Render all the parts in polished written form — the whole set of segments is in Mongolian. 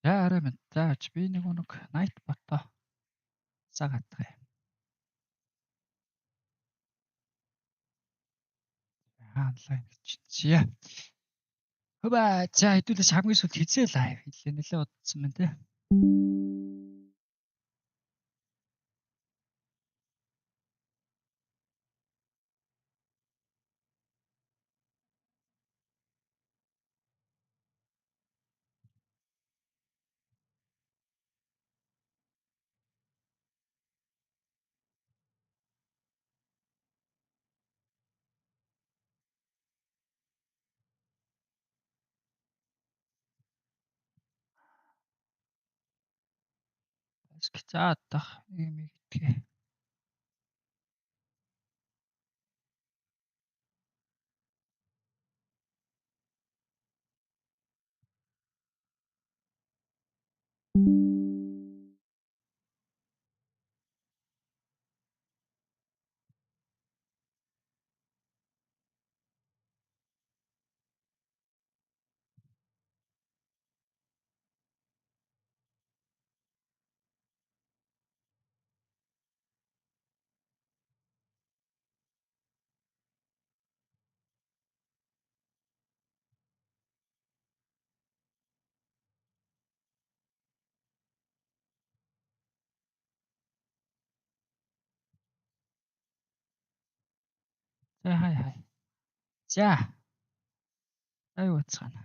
За арай мэд. За би нэг night bot-о цагаатгая. Онлайн хийчихье. Хөөе. За хэдүүлээс хамгийн сүүлд хизээ лайв хийлээ. Нэлээ удсан байна те. За одоох юм гэдгээ. За хай. За. Аюу уцгаана.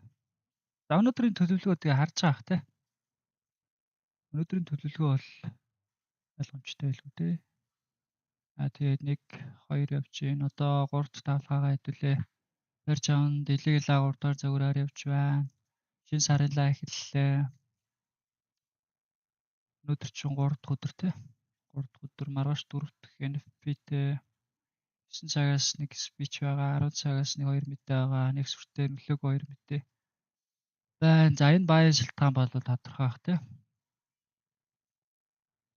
За өнөөдрийн төлөвлөгөө тэгээ харж байгаа ах те. Өнөөдрийн төлөвлөгөө бол ойлгомжтой байлгүй те. Тэгээд 1 2 явж гин. Одоо 3 тавлаагаа хэдүүлээ. Барьж аван дэлийг л 3 дахь зөвгөрөөр явж байна. Шинэ сарын лаа эхэллээ. Өнөөдөр чинь 3 дахь өдөр те. 3 дахь өдөр маргааш 4 дахь NFP-тэй 9 цагаас 1 speech байгаа, 10 цагаас 1 2 мэдээ байгаа, нэг сүртэй нөлөөг 2 мэдээ. За энэ баян шилтгаан бол тодорхой бах те.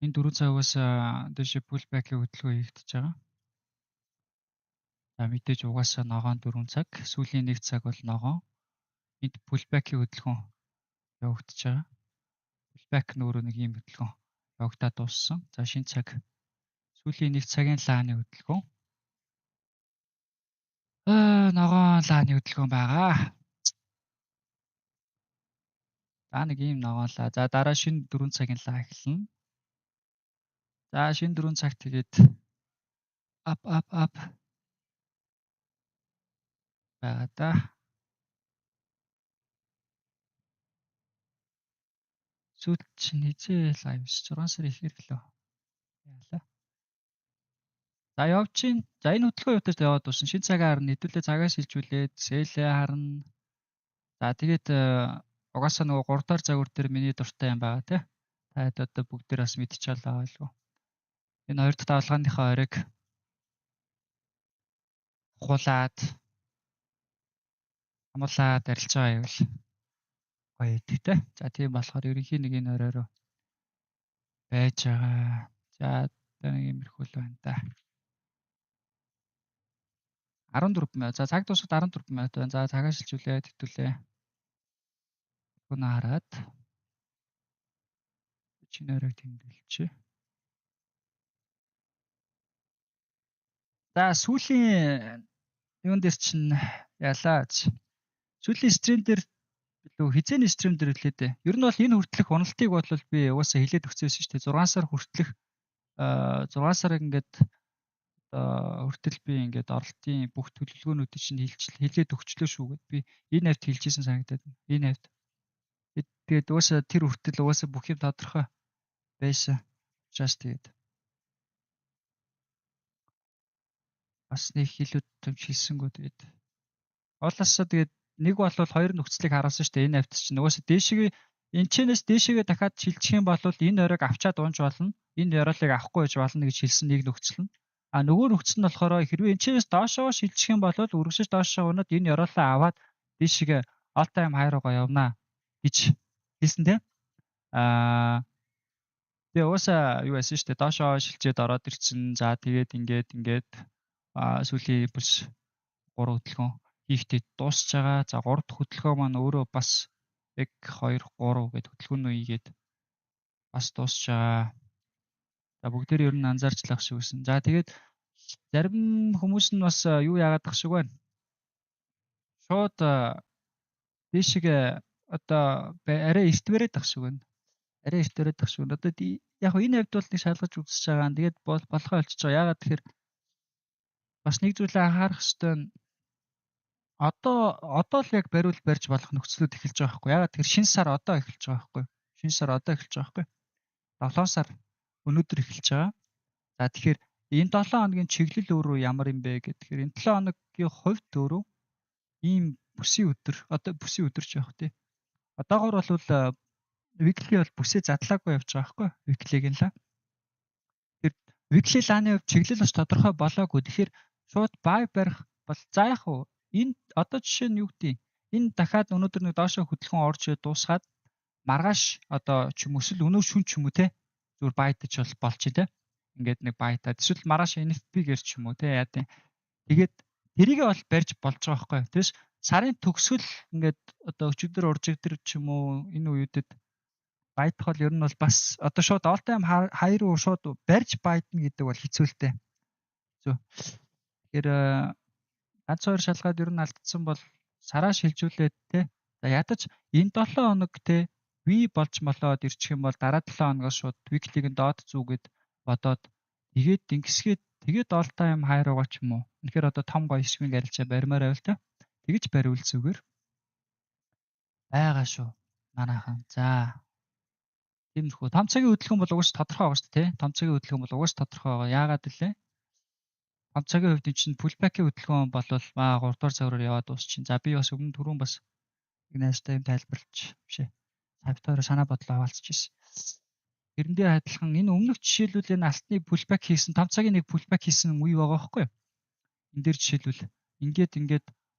Энэ 4 цагаас дэше pullback-ийн хөдөлгөөн хийгдэж байгаа. За мэдээж угаасаа ногоон 4 цаг, сүүлийн 1 цаг бол ногоон. Энд pullback-ийн хөдөлгөөн явагдаж байгаа. Pullback нөөрөө нэг юм хөдөлгөөн явагдаад дууссан. За шинэ цаг сүүлийн 1 цагийн лааны хөдөлгөөн. Ногоон лааны хөдөлгөөн байгаа. За нэг юм ногоолаа. За дараа шинэ 4 цагийн лаа эхэлнэ. За шинэ 4 цаг тэгээд up байгаа да. Сүүл чинь хизээ лайв 6 сар ихээр гэлөө. Яалаа. За явж чинь. За энэ хөдөлгөөн явуулж яваад дуусна. Шинэ цагаа харна. Хэдүүлээ цагаас шилжүүлээд сэлээ харна. За тэгээд угаасаа нөгөө 3 дахь загвар дээр миний дуртай юм байгаа тий. Та хэд одоо бүгд дээр бас мэдчихэл байгаа л гоо. Энэ 2 дахь давлгааныхаа оройг хулаад амуулаад арилж байгаа юм л гоё идэг тий. За тийм болохоор ерөнхийн нэг энэ оройроо байж байгаа. За одоо нэг юмэрхүүл байна да. 14 минут. За цаг дуусахад 14 минут байна. За цагаа шилжүүлээд хэвтүүлээ. Гүн хараад чиний оройг тэмдэглэчээ. За сүүлийн юун дээр чинь ялаач. Сүүлийн стрим дээр билүү хизээний стрим дээр үлээ дээ. Ер нь бол энэ хүртэлх уналтыг бол би угаасаа хилээд өгчээсэн шүү дээ. 6 сар хүртэлх 6 сар ингээд хүртэл би ингээд оролтын бүх төлөвлөгөөнүүдийг чинь хилээд өгчлөө шүү гэд би энэ хавьд хэлжсэн санагдаад байна. Энэ хавьд. Тэгээд угаасаа тэр хүртэл угаасаа бүх юм тодорхой байсан. Just тэгээд бас нэг хилүүд томч хийсэнгүү тэгээд Олоосоо тэгээд нэг бол хоёр нөхцөлийг харуулсан шүү дээ. Энэ хавьд чинь угаасаа дээшгээ энэчнээс дээшгээ дахиад шилжих юм бол энэ оройг авчаад унж болно. Энэ ёроолыг авахгүй байж болно гэж хэлсэн нэг нөхцөл нь. А нөгөө нөхцөл нь болохоор хэрвээ энэчнээс доошоо шилжих юм бол үргэлжлэж доошоо унаад энэ ёроолоо аваад дээшгээ all time high руугаа явнаа гэж хэлсэн тийм. Тэгээ угаасаа юу байсан шүү дээ. Доошоо шилжээд ороод ирсэн. За тэгээд ингээд сүүлийн импульс 3 хөдөлгөөн хийхдээ дуусч байгаа. За 3 дахь хөдөлгөөн маань өөрөө бас 1 2 3 гэд хөтөлбөрнөө ийгээд бас дуусч байгаа. За бүгдээр ер нь анзаарчлах шиг байсан. За тэгээд зарим хүмүүс нь бас юу яагаад тах шиг байна. Шууд дээшгээ одоо арай эрт бариад тах шиг байна. Арай эрт бариад тах шиг байна. Одоо яг энэ хавьд бол нэг шалгаж үзэж байгаа. Тэгээд болохоо олчиж байгаа. Яагаад тэгэхээр бас нэг зүйлээ анхаарах ёстой нь одоо л яг барьж болох нөхцлүүд эхэлж байгаа байхгүй. Яагаад тэгэхээр шинэ сар одоо эхэлж байгаа байхгүй. Шинэ сар одоо эхэлж байгаа байхгүй. 7 сар өнөөдөр эхэлж байгаа. За тэгэхээр энэ 7 хоногийн чиглэл өөрөө ямар юм бэ гэхээр энэ 7 хоногийн хувьд өөрөө ийм бүсийн өдөр одоо бүсийн өдөр ч явах тий. Одоогоор бол weekly бол бүсээ задлаагүй явж байгаа байхгүй. Weekly-г нь л. Тэр weekly лааны хувьд чиглэл бас тодорхой болоогүй. Тэгэхээр шууд buy барих бол за яг уу энэ одоо жишээ нь юу гэдэг энэ дахиад өнөөдөр нэг доошо хөдөлгөөн орж дуусгаад маргааш одоо ч юм уу эсвэл өнөө шүн ч юм уу те зүгээр байтаж болж те ингээд нэг байтаад эсвэл маргааш NFP-гээр ч юм уу те яа тийм тэгээд тэрийгээ бол барьж болж байгаа байхгүй. Тэгээс сарын төгсгөл ингээд одоо өчигдөр уржигдөр ч юм уу энэ үеүүдэд байтах бол ер нь бол бас одоо шууд all time high руу шууд барьж байтна гэдэг бол хэцүүлтэй. Зөв. Тэгэхээр ганц хоёр шалгаад ер нь алдсан бол сараа шилжүүлээд те. За ядаж энэ 7 хоног те V болж молоод ирчих юм бол дараа 7 хоногоос шууд weekly-г нь доод зүгээд бодоод тэгээд ингэсгээд тэгээд all time high руугаа ч юм уу. Үнэхээр одоо том гоё swing арилжаа баримаар байвал те. Тэгэж бариул зүгээр. Байгаа шүү. Манайхан. За. Тиймэрхүү. Том цагийн хөдөлгөөн бол угс тодорхой байгаа шүү дээ, те. Том цагийн хөдөлгөөн бол угс тодорхой байгаа. Яагаад вэ? Том цагийн хувьд чинь pullback-ийн хөдөлгөөн бол 3 дугаар цагаараар яваад дуусчихин. За би бас түрүүн бас нэг найзтай юм тайлбарлаж бишээ. Тавтаараа санаа бодлоо хаваалцчихсэн. Тэрэндээ адилхан энэ өмнөх жишээлбэл энэ алтны pullback хийсэн, том цагийн нэг pullback хийсэн үе байгаа байхгүй юу? Энд дээр жишээлбэл ингээд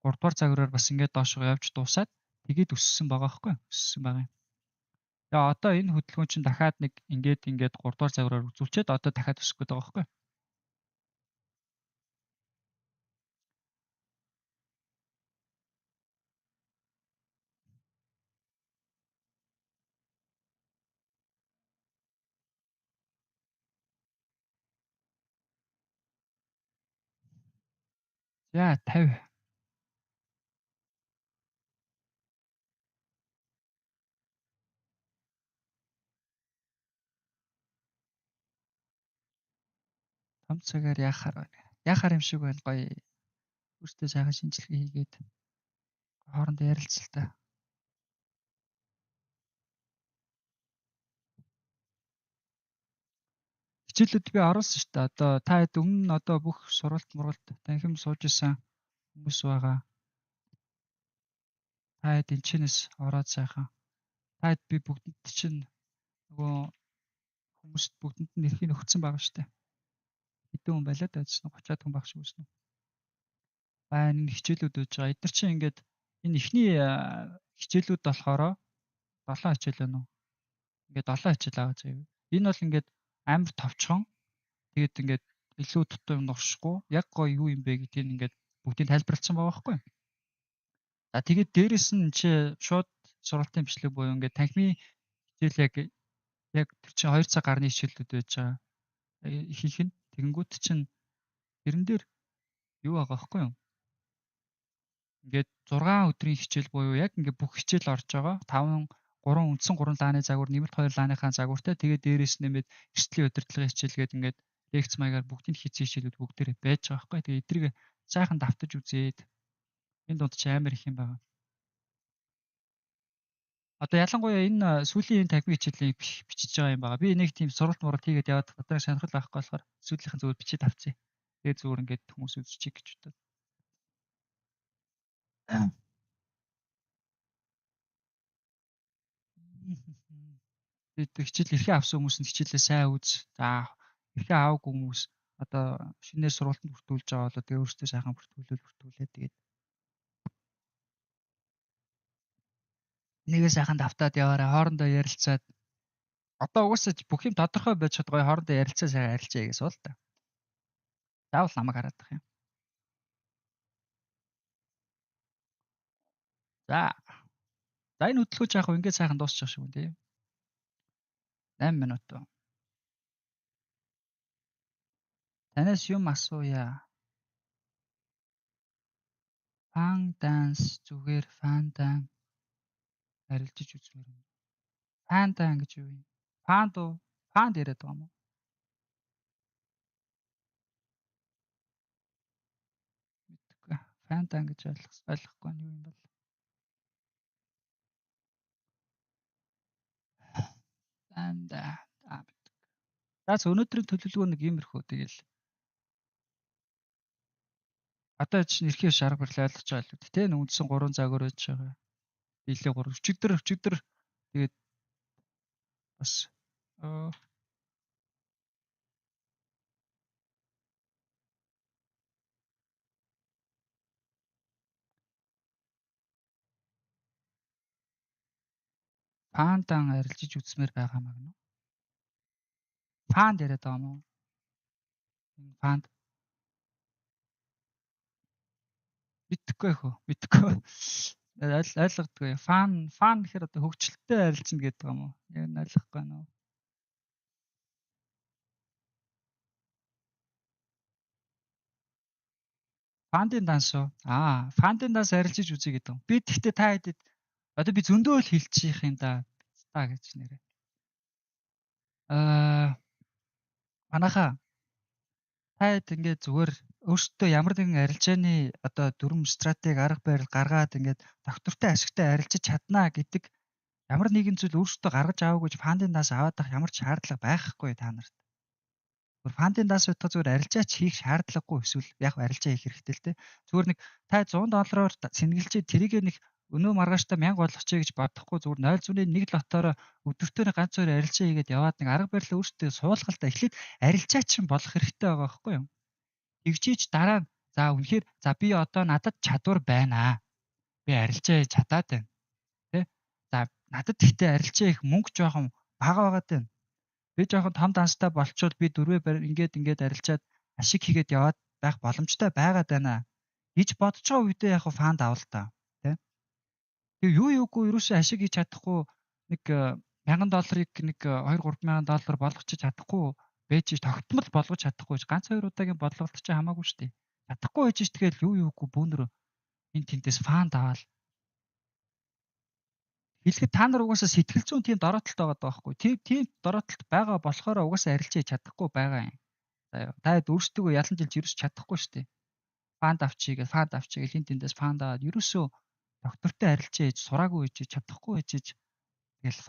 3 дугаар цагаараар бас ингээд доошоо явж дуусаад тэгээд өссөн байгаа байхгүй юу? Өссөн байгаа юм. Тэгээ одоо энэ хөдөлгөөн чинь дахиад нэг ингээд 3 дугаар цагаараар үзүүлчихэд одоо дахиад өсөх гээд байгаа байхгүй юу? За 50. Том цагаар яахаар байна. Яахаар юм шиг байна гоё. Өөртөө сайхан шинжилгээ хийгээд хоорондоо ярилцлаа. Хичээлүүд би оруулсан шүү дээ. Одоо та хэд өмнө нь одоо бүх сургалт мургалт танхим сууж исэн хүмүүс байгаа. Та хэд энэчнээс ороод сайхан. Та хэд би бүгдэд чинь нөгөө хүмүүст бүгдэнд нь эрхийг өгсөн байгаа шүү дээ. Хэдэн хүн байлаа дайжсан 30-аад хүн баг шиг үснэ. Байн энэ хичээлүүд өгж байгаа. Эдгээр чинь ингээд энэ ихний хичээлүүд болохоор 7 хичээл байна уу? Ингээд 7 хичээл аваад заяа. Энэ бол ингээд амар товчхон. Тэгээд ингээд илүү дутуу юм оршихгүй. Яг гоё юу юм бэ гэдгийг ингээд бүгдийг тайлбарлсан байгаа байхгүй юу? За тэгээд дээрэс нь чи шууд сургалтын бичлэг буюу ингээд танхимын хичээл яг тэр чинь 2 цаг гарны хичээлүүд байж байгаа. Хийх нь тэгэнгүүт чинь тэрэн дээр юу байгаа байхгүй юу? Ингээд 6 өдрийн хичээл буюу яг ингээд бүх хичээл орж байгаа. 3 үндсэн 3 лааны загвар, нэмэлт 2 лааныхаа загвартай тэгээд дээрээс нэмээд эрсдлийн удирдлагын хичээлгээд ингээд лекц маягаар бүгдийн хийсэн хичээлүүд бүгдээрээ байж байгаа байхгүй. Тэгээд эдрийг сайхан давтаж үзээд энэ дунд чи амар их юм байна. Одоо ялангуяа энэ сүүлийн танхимын хичээлийг бичиж байгаа юм байна. Би нэг тийм суралт муралт хийгээд яваад одоо сонирхол авахгүй болохоор сүүлийнхэн зүгээр бичиж авцъя. Тэгээд зүгээр ингээд хүмүүс үзчихье гэж бодод. Тэгээд хичээл эрхээ авсан хүмүүс нь хичээлээ сайн үз. За эрхээ аваагүй хүмүүс одоо шинээр сургалтанд бүртгүүлж байгаа болоо тэгээ өөрсдөө сайхан бүртгүүлээд тэгээд нэгээ сайхан давтаад яваарай. Хоорондоо ярилцаад одоо угаасаа бүх юм тодорхой байж чад гоё хоорондоо ярилцаа сайхан арилжаа гэж суул та. Заавал намайг хараад байх юм. За. За энэ хөтөлбөр яг ингээд сайхан дуусчих шиг үү тий. 8 минут. Танаас юм асууя. Фан данс зүгээр фандан арилжиж үзмээр юм. Фандан гэж юу юм? Фанд уу? Фанд яриад байгаа юм уу? Мэдгүй. Фандан гэж ойлгохгүй нь юу юм бол? Фанда. Мэдгүй. За өнөөдрийн төлөвлөгөө нэг иймэрхүү тэгэл. Одоо чинь эрхийн шарга барил ойлгож байгаа л үү те үндсэн 3 загвар байж байгаа. Дийлээ 3 өчигдөр тэгээд бас фандан арилжиж үзмээр байгаа маа гэнэ. Фанд яриад байгаа юм уу? Энэ фанд мэдхгүй хөө. Мэдхгүй. Ойлгодгүй. Фан гэхээр одоо хөгжилтэй арилжна гэдэг юм уу? Яг нь ойлгохгүй байна уу? Фандын данс уу? Фандын данс арилжиж үзье гэдэг юм. Би тэгтээ та хэдэд одоо би зөндөө л хэлчих юм да. Та гэж нэрээ. Манайхаа та хэд ингээд зүгээр өөртөө ямар нэгэн арилжааны одоо дүрм стратеги арга барил гаргаад ингээд доктортой ашигтай арилжиж чаднаа гэдэг ямар нэгэн зүйл өөртөө гаргаж аваагүй гэж фандын данс аваад авах ямар ч шаардлага байхгүй та нарт. Зүгээр фандын данс байтугай зүгээр арилжаач хийх шаардлагагүй эсвэл яг арилжаа хийх хэрэгтэй л те. Зүгээр нэг та $100-оор сэнгэлжээ тэрийг нэг өнөө маргааштай 1000 болгочихъя гэж бодохгүй зүгээр 0.1 лотоороо өдөртөө ганц хоёр арилжаа хийгээд яваад нэг арга барил өөртөө суулгалтаа эхлээд арилжаач чинь болох хэрэгтэй байгаа байхгүй юу? Тэгжиж дараа нь за үнэхээр за би одоо надад чадвар байна аа. Би арилжаа хийж чадаад байна. Тэ? За надад ихтэй арилжаа их мөнгө жоохон бага байгаад байна. Би жоохон том данстай болчвол би дөрвөө ингээд арилжаад ашиг хийгээд яваад байх боломжтой байгаад байна гэж бодож байгаа үедээ яг фанд авал та. Тэ? Тэгээ юугүй ерөөсөө ашиг хийж чадахгүй нэг $1000-ыг нэг $2-3 болгочих чадахгүй байж тогтмол болгож чадахгүй ганц хоёр удаагийн бодлогот ч хамаагүй шүү дээ. Чадахгүй байж тэгэл юугүй бүүнөр энэ тентээс фанд аваад хэлэхэд та нар угаасаа сэтгэл зүйн тийм дороотолт байгаа байхгүй. Тийм дороотолт байгаа болохоор угаасаа арилжаа чадахгүй байгаа юм. За яа. Та хэд өөрсдөө ялан жилж ерөөс чадахгүй шүү дээ. Фанд авчиг хин тэндээс фанд аваад ерөөсөө доктортой арилжаа хийж сураагүй хийж чадахгүй хийж тэгэл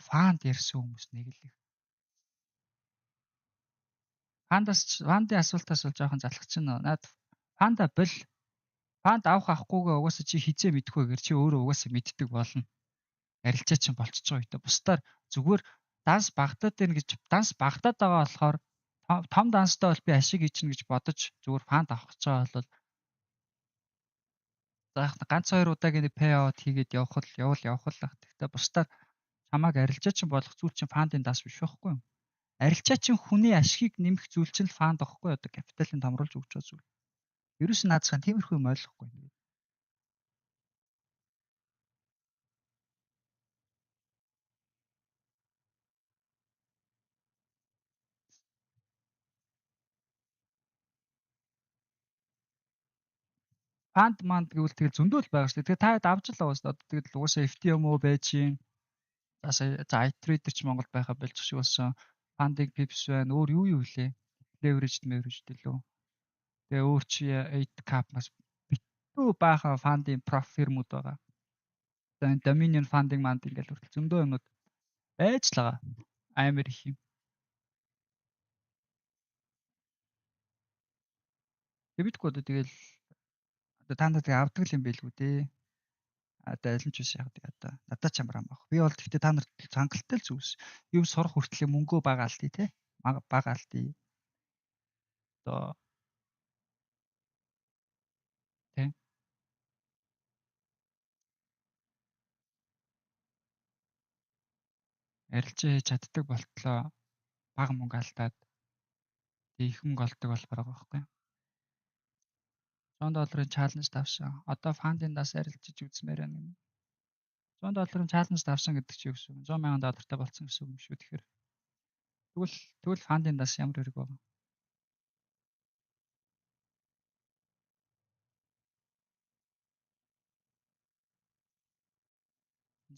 фанд ярьсан хүмүүс нэг л их. Фандын асуултаас бол жоохон залхаж байна. Наад фанда бол фанд авах авахгүйгээ угаасаа чи хизээ мэдхгүй гэр чи өөрөө угаасаа мэддэг болно. Арилжаа чинь болчихж байгаа үедээ бусдаар зүгээр данс багтаад байна гэж данс багтаад байгаа болохоор том данстай бол би ашиг хийчихнэ гэж бодож зүгээр фанд авах гэж байгаа бол заах ганц хоёр удаагийн пэйаут хийгээд явах л ах. Гэхдээ бусдаар чамааг арилжаа чинь болох зүйл чинь фандын данс биш байхгүй юу? Арилжаа чинь хүний ашигыг нэмэх зүйл чинь л фанд байхгүй одоо капиталын томруулж өгч байгаа зүйл. Ерөөс нь наадсах тиймэрхүү юм ойлгохгүй юм. Фанд манд гэвэл тэгэл зөндөө л байгаа шүү дээ. Тэгээ та хэд авч л байгаа шүү дээ. Одоо тэгэл угаасаа FTMO байж юм. За iTrader ч Монголд байхаа болж шиг болсон. Funding Pips байна. Өөр юу вэ? Leveraged лөө. Тэгээ өөр чи 8cap бас битүү баахан фандын проф фирмүүд байгаа. За энэ Dominion Funding манд ингээл хүртэл зөндөө юмнууд байж л байгаа. Амар их юм. Тэгбидгүй одоо тэгэл одоо та нарт авдаг юм байлгүй дээ. Одоо аль нь ч биш яг одоо надад ч ямар ам баг. Би бол гэхдээ та нарт цангалтай л зүйлс. Юм сурах хүртэл мөнгөө бага алдъя те. Бага алдъя. Одоо те. Арилжаа хийж чаддаг болтлоо бага мөнгө алдаад их мөнгө олдог болмоор байгаа байхгүй юу? $100 чаленж давсан. Одоо фандын дас арилжиж үзмээр байна юм. $100 чаленж давсан гэдэг чи юу гэсэн үг? $100,000 болсон гэсэн үг юм шүү. Тэгэхээр тэгвэл фандын дас ямар хэрэг байгаа?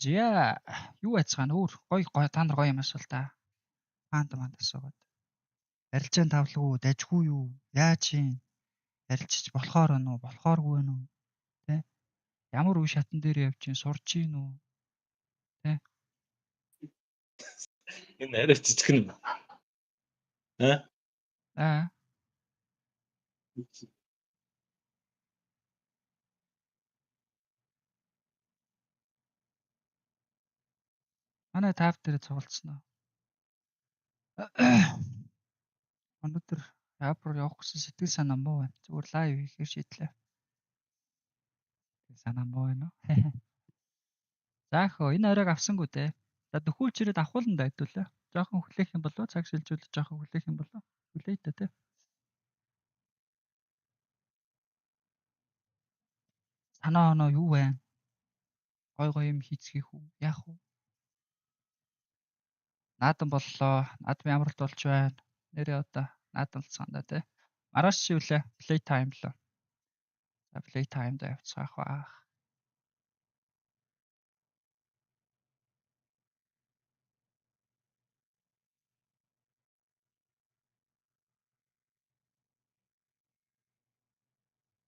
Зя юу байцгаана өөр гоё та нар гоё юм асуул та. Фанд асуугаад. Арилжаан тавлагуу, дажгүй юу? Яаж юм? Арилжиж болохоор нь уу, болохооргүй нь үү? Тэ? Ямар үе шатан дээр явж чинь сурч гин үү? Тэ? Энэ арай жижиг нь. Аа. Манай тав дээр цугалцсан уу? Өнөөдөр Япон явах гэсэн сэтгэл санаа муу байна. Зүгээр лайв хийхээр шийдлээ. Санаа муу байна уу? Заахөө энэ оройг авсангүй дээ. За дөхүүлж ирээд авахулан дайдуулаа. Жохон хүлээх юм болов цаг шилжүүлж жохон хүлээх юм болов хүлээе та тий. Санаа оноо юу вэ? Гой юм хийцгийх үү? Яах вэ? Наадан боллоо. Наадам ямарт болж байна. Нэрээ одоо наадан болцгаанда тий. Маргааш чи үлээ play time лөө. За play time да явцгаах баах.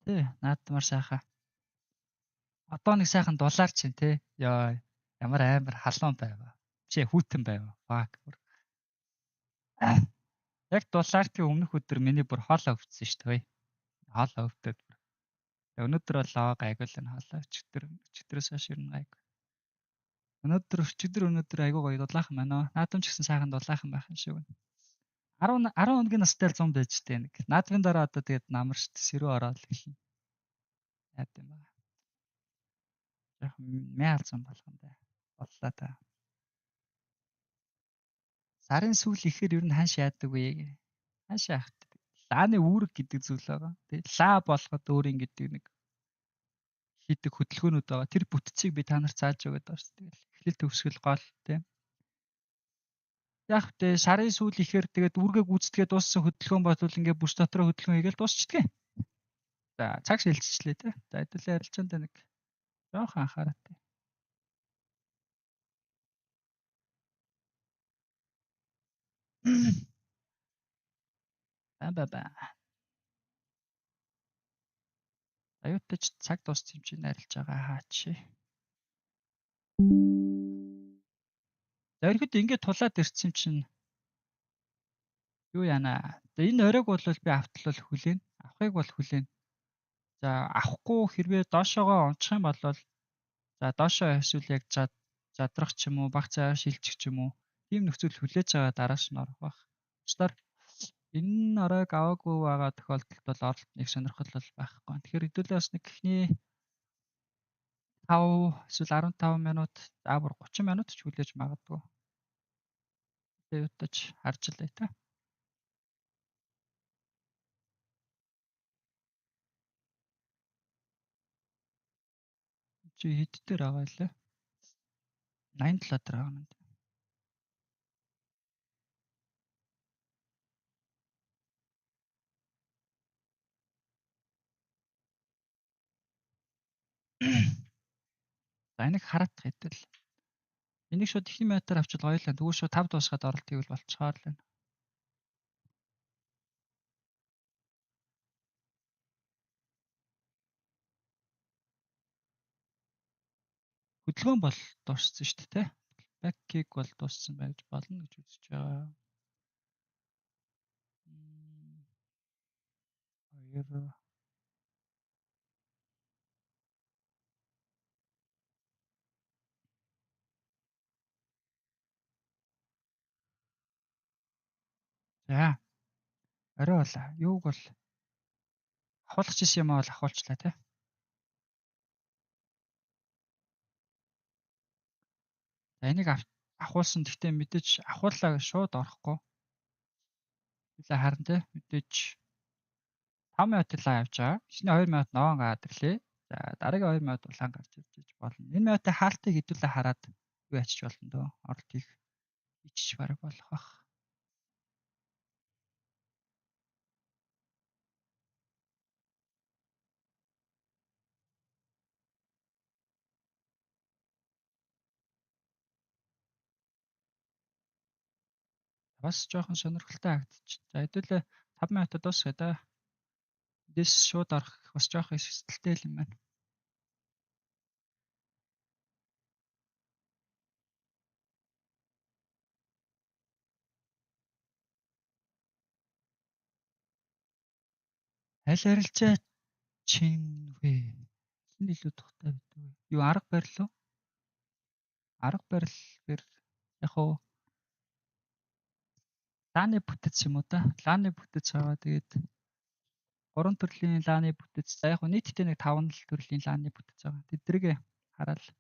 Тий, наадмаар сайхан. Одоо нэг сайхан дулаар чинь тий. Яа, ямар амар халуун байва. Чи хүүтэн байва. Fuck. Яг дулаартын өмнөх өдөр миний бүр хоолоо өвчсөн шүү дээ. Хоолоо өвдөд. Өнөөдөр болоо гайгүй л энэ хоолоо өчтөрөөс хойш ирнэ гайгүй. Өнөөдөр айгүй гоё дулаахан байна. Наадам ч гэсэн сайхан дулаахан байх юм шиг байна. 10 хоногийн настай 100 байж тээ нэг. Наадмын дараа одоо тэгээд намар шүү дээ. Сэрүү ороод эхэлнэ. Яа гэм бэ? Яг мяа алзан болгондоо. Боллоо та. Сарын сүүл ихээр ер нь хааш яадаг вэ? Хааш яах вэ? Лааны үүрэг гэдэг зүйл байгаа. Тэг. Ла болгоод өөрийн гэдэг нэг хийдэг хөдөлгөөнүүд байгаа. Тэр бүтцийг би та нарт зааж өгöd байгаа шүү дээ. Эхлэл төгсгөл гол тийм. Яг тэ сарын сүүл ихээр тэгээд үүргээ гүйцэтгээ дууссан хөдөлгөөн бодвол ингээ бүс дотроо хөдөлгөөн хийгээл дуусчихдээ. За цаг шилжчихлээ тий. За хэдүүлээ ярилцаанд нэг жоохон анхаараатай. Ба. Аюутаж цаг дууссан юм чинь арилж байгаа хаач. За ихэд ингээд тулаад ирсэн чинь юу яана. Энэ оройг бол би автал хүлээн. Авахыг бол хүлээн. За авахгүй хэрвээ доошоогоо унчих юм бол за доошоо эсвэл яг задрах ч юм уу, баг цаа шилжих ч юм уу. Тийм нөхцөл хүлээж байгаа дарааш нь орох байх. Учир энэ оройг аваагүй байгаа тохиолдолд бол оролт нэг сонирхол бол байхгүй. Тэгэхээр хэдүүлээ бас нэг ихний 5 эсвэл 15 минут, за бүр 30 минут ч хүлээж магадгүй. Тэгээд утаж харж лээ та. Чи хэд дээр байгаа лээ? 87 дээр байгаа юм. За энийг хараат хэдэл. Энийг шууд ихний метр авчил гоёлаа. Тэгвэл шууд 5 дуусгаад оролт хийвэл болцохоор л байна. Хөдөлгөөн бол дууссан шүү дээ, тэ? Бэккиг бол дууссан байж болно гэж үзэж байгаа. 2 За. Орой болоо. Юуг бол ахуулах гэсэн юм аа бол ахуулчлаа, тэ? За энийг ахуулсан. Гэхдээ мэдээж ахууллаа шууд орохгүй. Билээ харин тэ мэдээж 5 минут лаа явж байгаа. Эхний 2 минут ноон гад ирлээ. За дараагийн 2 минут улаан гарч ирж болно. Энэ минутын хаалтыг хэдүүлээ хараад юу ячиж болно дөө. Оролтыг ичиж бараг болох бах. Бас жоохон сонирхолтой харагдчих. За хэдүүлээ 5 минутад дуусгая да. Дэс шууд орох бас жоохон эсэлтэлтэй юм байна. Аль арилжаа чин вэ? Хэн илүү тухтай байдаг вэ? Юу арга барил уу? Арга барил гэр яг уу лааны бүтэц юм уу да? Лааны бүтэц аваа тэгээд 3 төрлийн лааны бүтэц. За яг нийтдээ нэг 5 төрлийн лааны бүтэц байгаа. Тэдрийг хараад арилжаа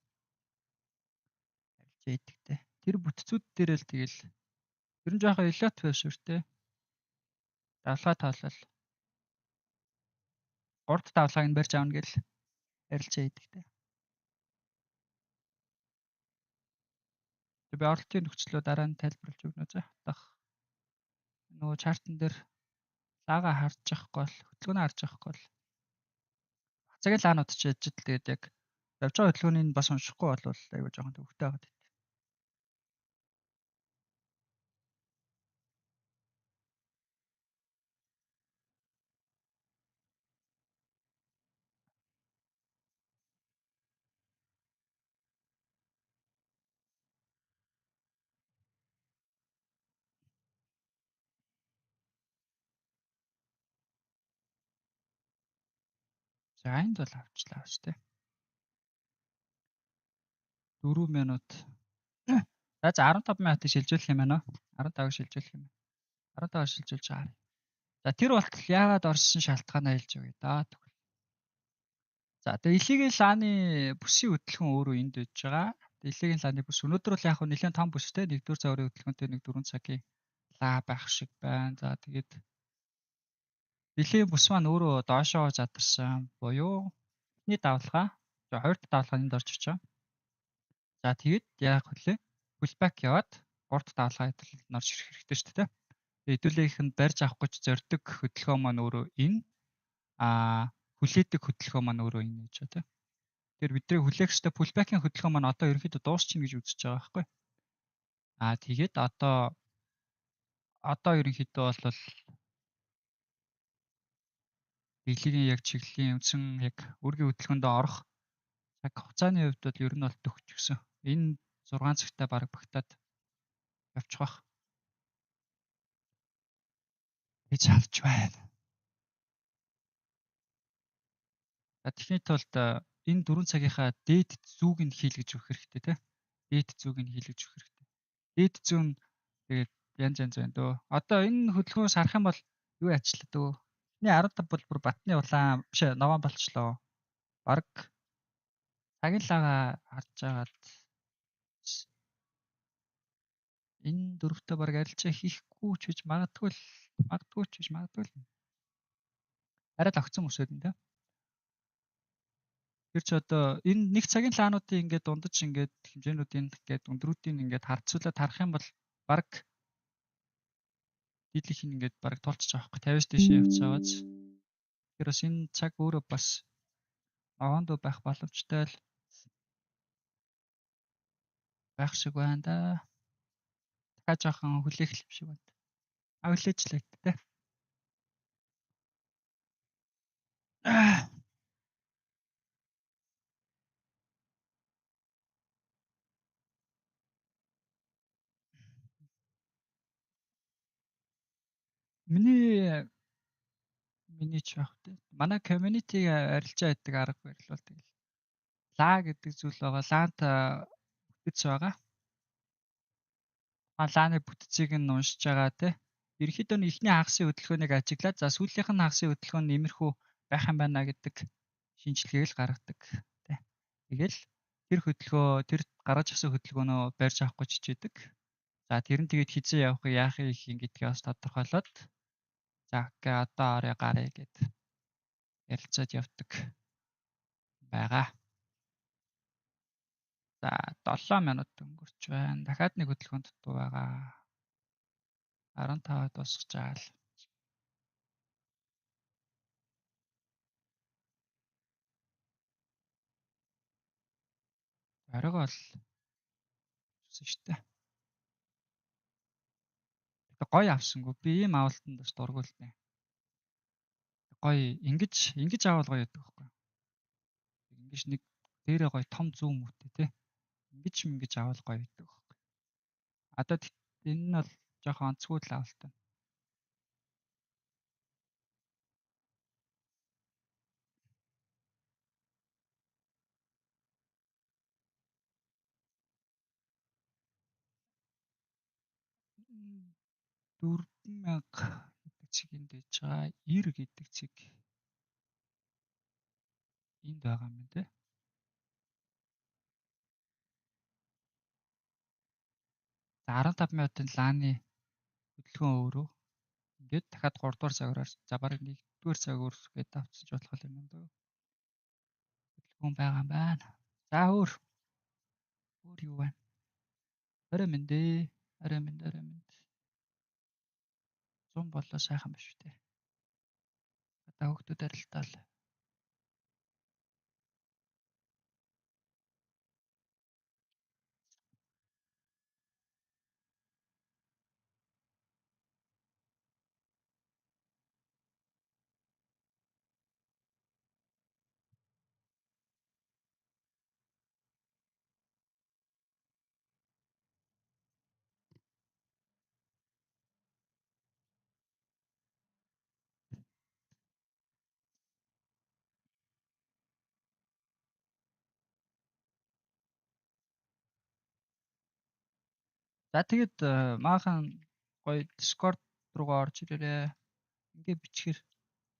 идэгтэй. Тэр бүтцүүд дээрээ л тэгэл ер нь жоохон элот байв шүртэй. Давлгаа тоолол. Урд давлгааг нь барьж аавна гэл арилжаа идэгтэй. Би оролтын нөхцлөө дараа нь тайлбарлаж өгнө за. Дах. Нөгөө чартн дээр лага харж явахгүй бол хөдөлгөөнөө харж явахгүй бол цагийн лаанууд ч яж л тэгээд яг явж байгаа хөдөлгөөнийг бас уншихгүй болвол айгүй жоохон төвөгтэй байгаад байна. За энд бол авчлаа ш тэ. 4 минут. За 15 минутыг шилжүүлэх юм байна уу? 15-ыг шилжүүлэх юм. 15-ыг шилжүүлж байгаа. За тэр болтол яагаад орсон шалтгаанаа хэлж өгье да. За тэгээ илгийн лааны бүсийн хөдөлгөөн өөрөө энд байж байгаа. Илгийн лааны бүс өнөөдөр бол яг нэлээд том бүстэй 1-р цагийн хөдөлгөөнтэй 1-4 цагийн лаа байх шиг байна. За тэгээд илийн бүс маань өөрөө доошоо задарсан буюу эхний давлгаа, хоёр дахь давлгаа энд орж очив. За тэгээд яах вүлээ? Pullback яваад гурт давлгаа хэдэл норж ирэх хэрэгтэй шүү дээ. Хэдүүлийнх нь барьж авах гэж зорддог хөдөлгөөн маань өөрөө энэ хүлээдэг хөдөлгөөн маань өөрөө энэ гэж байна. Тэр бидний хүлээх ёстой pullback-ийн хөдөлгөөн маань одоо ерөнхийдөө дуусчихна гэж үзэж байгаа байхгүй. Тэгээд одоо ерөнхийдөө бол дэлхийн яг чиглэлийн үндсэн яг үргийн хөдөлгөөнд орох цаг хугацааны хувьд бол ер нь бол төгч гисэн. Энэ 6 цагтаа бараг багтаад явчих бах. Гэж авч байна. Тэхний тулд энэ 4 цагийнхаа дээд зүүг нь хийлгэж өгөх хэрэгтэй тийм. Дээд зүүг нь хийлгэж өгөх хэрэгтэй. Дээд зүүн тэгээд янз байна дөө. Одоо энэ хөдөлгөөс харах юм бол юу яачлаа дөө. Эхний 15 бол бүр батны улаан биш нован болчлоо. Бараг цагийн лага харж агаад энэ дөрөвтөө бараг арилжаа хийхгүй ч гэж магадгүй л. Арай л огцон өсөд энэ. Тэр ч одоо энэ нэг цагийн лаануудын ингээд дундаж ингээд хэмжээнүүдийн ингээд өндрүүдийн ингээд харьцуулаад харах юм бол баг дийлийнх нь ингээд баг тулчих жоохгүй 50-аас дээш явж байгааз. Тэр бас энэ цаг өөрөө бас огоонд байх боломжтой л байх шиг байна да. Дахиад жоохон хүлээх л шиг байна. Хүлээжлээ тэ. Миний ч байх тэ. Манай community арилжаа гэдэг арга барил бол тэгэл. Лаа гэдэг зүйл байгаа. Лаант бүтц байгаа. Лааны бүтцийг нь уншиж байгаа те. Ерөнхийдөө эхний хагасын хөдөлгөөнийг ажиглаад за сүүлийнх нь хагасын хөдөлгөөн нь иймэрхүү байх юм байна гэдэг шинжилгээг л гаргадаг те. Тэгэл тэр гаргаж авсан хөдөлгөөнөө барьж авах гэж хичээдэг. За тэр нь тэгээд хизээ явах яах их гэдгээ бас тодорхойлоод за окей одоо орё гарыг гэд ярилцаад явдаг. байгаа. За 7 минут өнгөрч байна. Дахиад нэг хөдөлгөөн дутуу байгаа. 15-д дуусгаж байгаа л. Оройгоо л юусэн штэ. Гоё авсангүй. Би ийм авалтанд бас дургуулна. Гоё ингэж авал гоё байдаг байхгүй. Ингэж нэг дээрээ гоё том зүүн мөтэй те. Ингэж авал гоё байдаг байхгүй. Одоо энэ нь бол жоохон онцгүй л авалт байна. М, 4,000 гэдэг цэгийн дэж байгаа. 90 гэдэг цэг энд байгаа юм байна те. За 15 минутын лааны хөдөлгөөн өөрөө. Ингээд дахиад 3 дугаар цагаараар за бараг 1 дугаар цагаар гээд авчиж болох юм байна даа. Хөдөлгөөн байгаа юм байна. За өөр юу байна? Орой минь дээ. Орой минь. 100 болоо сайхан биш үү те. Одоо хүүхдүүд арилтаал. За тэгээд maaхан гоё Discord руугаа орж ирээрээ. Ингээ бичгээр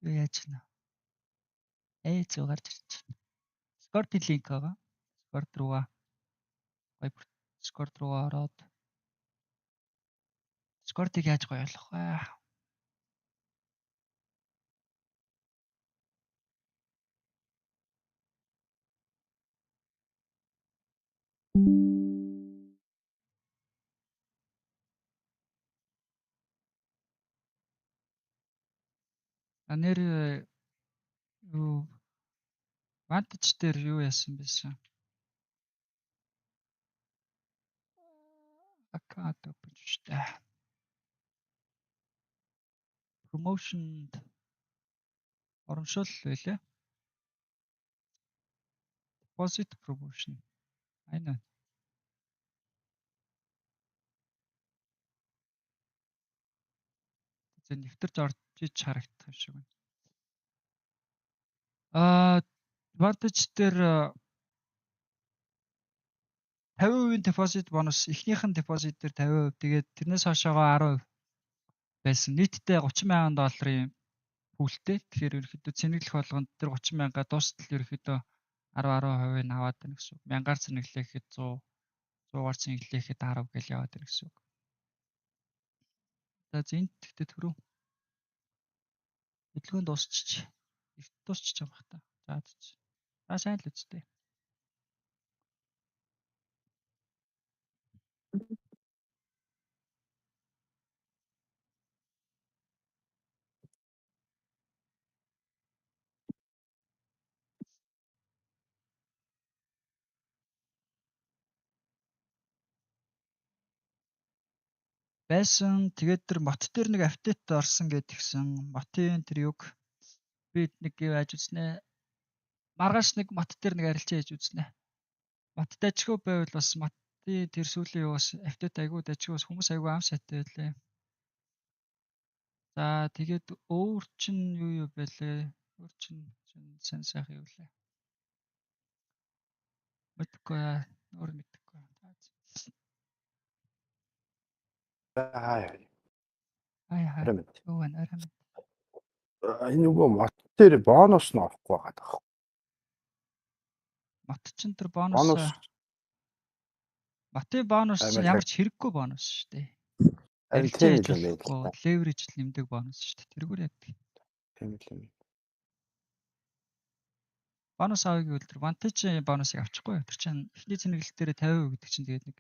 юу яаж гэнэ? Зөө гарч ирж байна. Discord-ийн линк байгаа. Discord руугаа гоё Discord руугаа ороод Discord-ыг яаж гоё болох вэ? Нэр юу Vantage дээр юу яасан бэсэн? Account open штэ. Promotion оромшуул байлаа. Deposit promotion. Айна. Зөв нэвтэрч орж иж харагдах юм шиг байна. Vantage дээр 50% deposit бонус, эхнийх нь deposit дээр 50%, тэгээд тэрнээс хойшоогоо 10% байсан. Нийтдээ $30,000 пүүлтэй. Тэгэхээр ерөнхийдөө цэнэглэх болгонд тэр 30,000-а дуустал ерөнхийдөө 10% нь аваад байна гэсэн үг. 1000-аар цэнэглэхэд 100, 100-аар цэнэглэхэд 10 гэж яваад байна гэсэн үг. За зинт тэгтээ төрөө. Хөдөлгөөн дуусчих. Эрт дуусчих юм бах та. За сайн л үстэй. Байсан. Тэгээд тэр мот дээр нэг апдейт орсон гэдгсэн. Мотын тэр юг би нэг юу яаж үзнэ. Маргааш нэг мот дээр нэг арилжаа хийж үзнэ. Мот дажгүй байвал бас мотын тэр сүүлийн юу бас апдейт айгуу дажгүй бас хүмүүс айгуу ам сайтай байлээ. За тэгээд өөр чинь юу байлээ? Өөр чинь сайн сайхан юу лээ? Мэдгүй өөр мэдгүй. Хай. Юу вэ? Орой минь. Энэ нөгөө мот дээр бонус нь орохгүй байгаа даа. Мот чинь тэр бонус Мотын бонус ямар ч хэрэггүй бонус шүү дээ. Арилжаа хийж болохгүй, leverage нэмдэг бонус шүү дээ. Тэргээр яддаг. Тийм. бонус авъя гэвэл тэр vantage бонусыг авчихгүй. Тэр чинь эхний цэнэглэл дээр 50% гэдэг чинь тэгээд нэг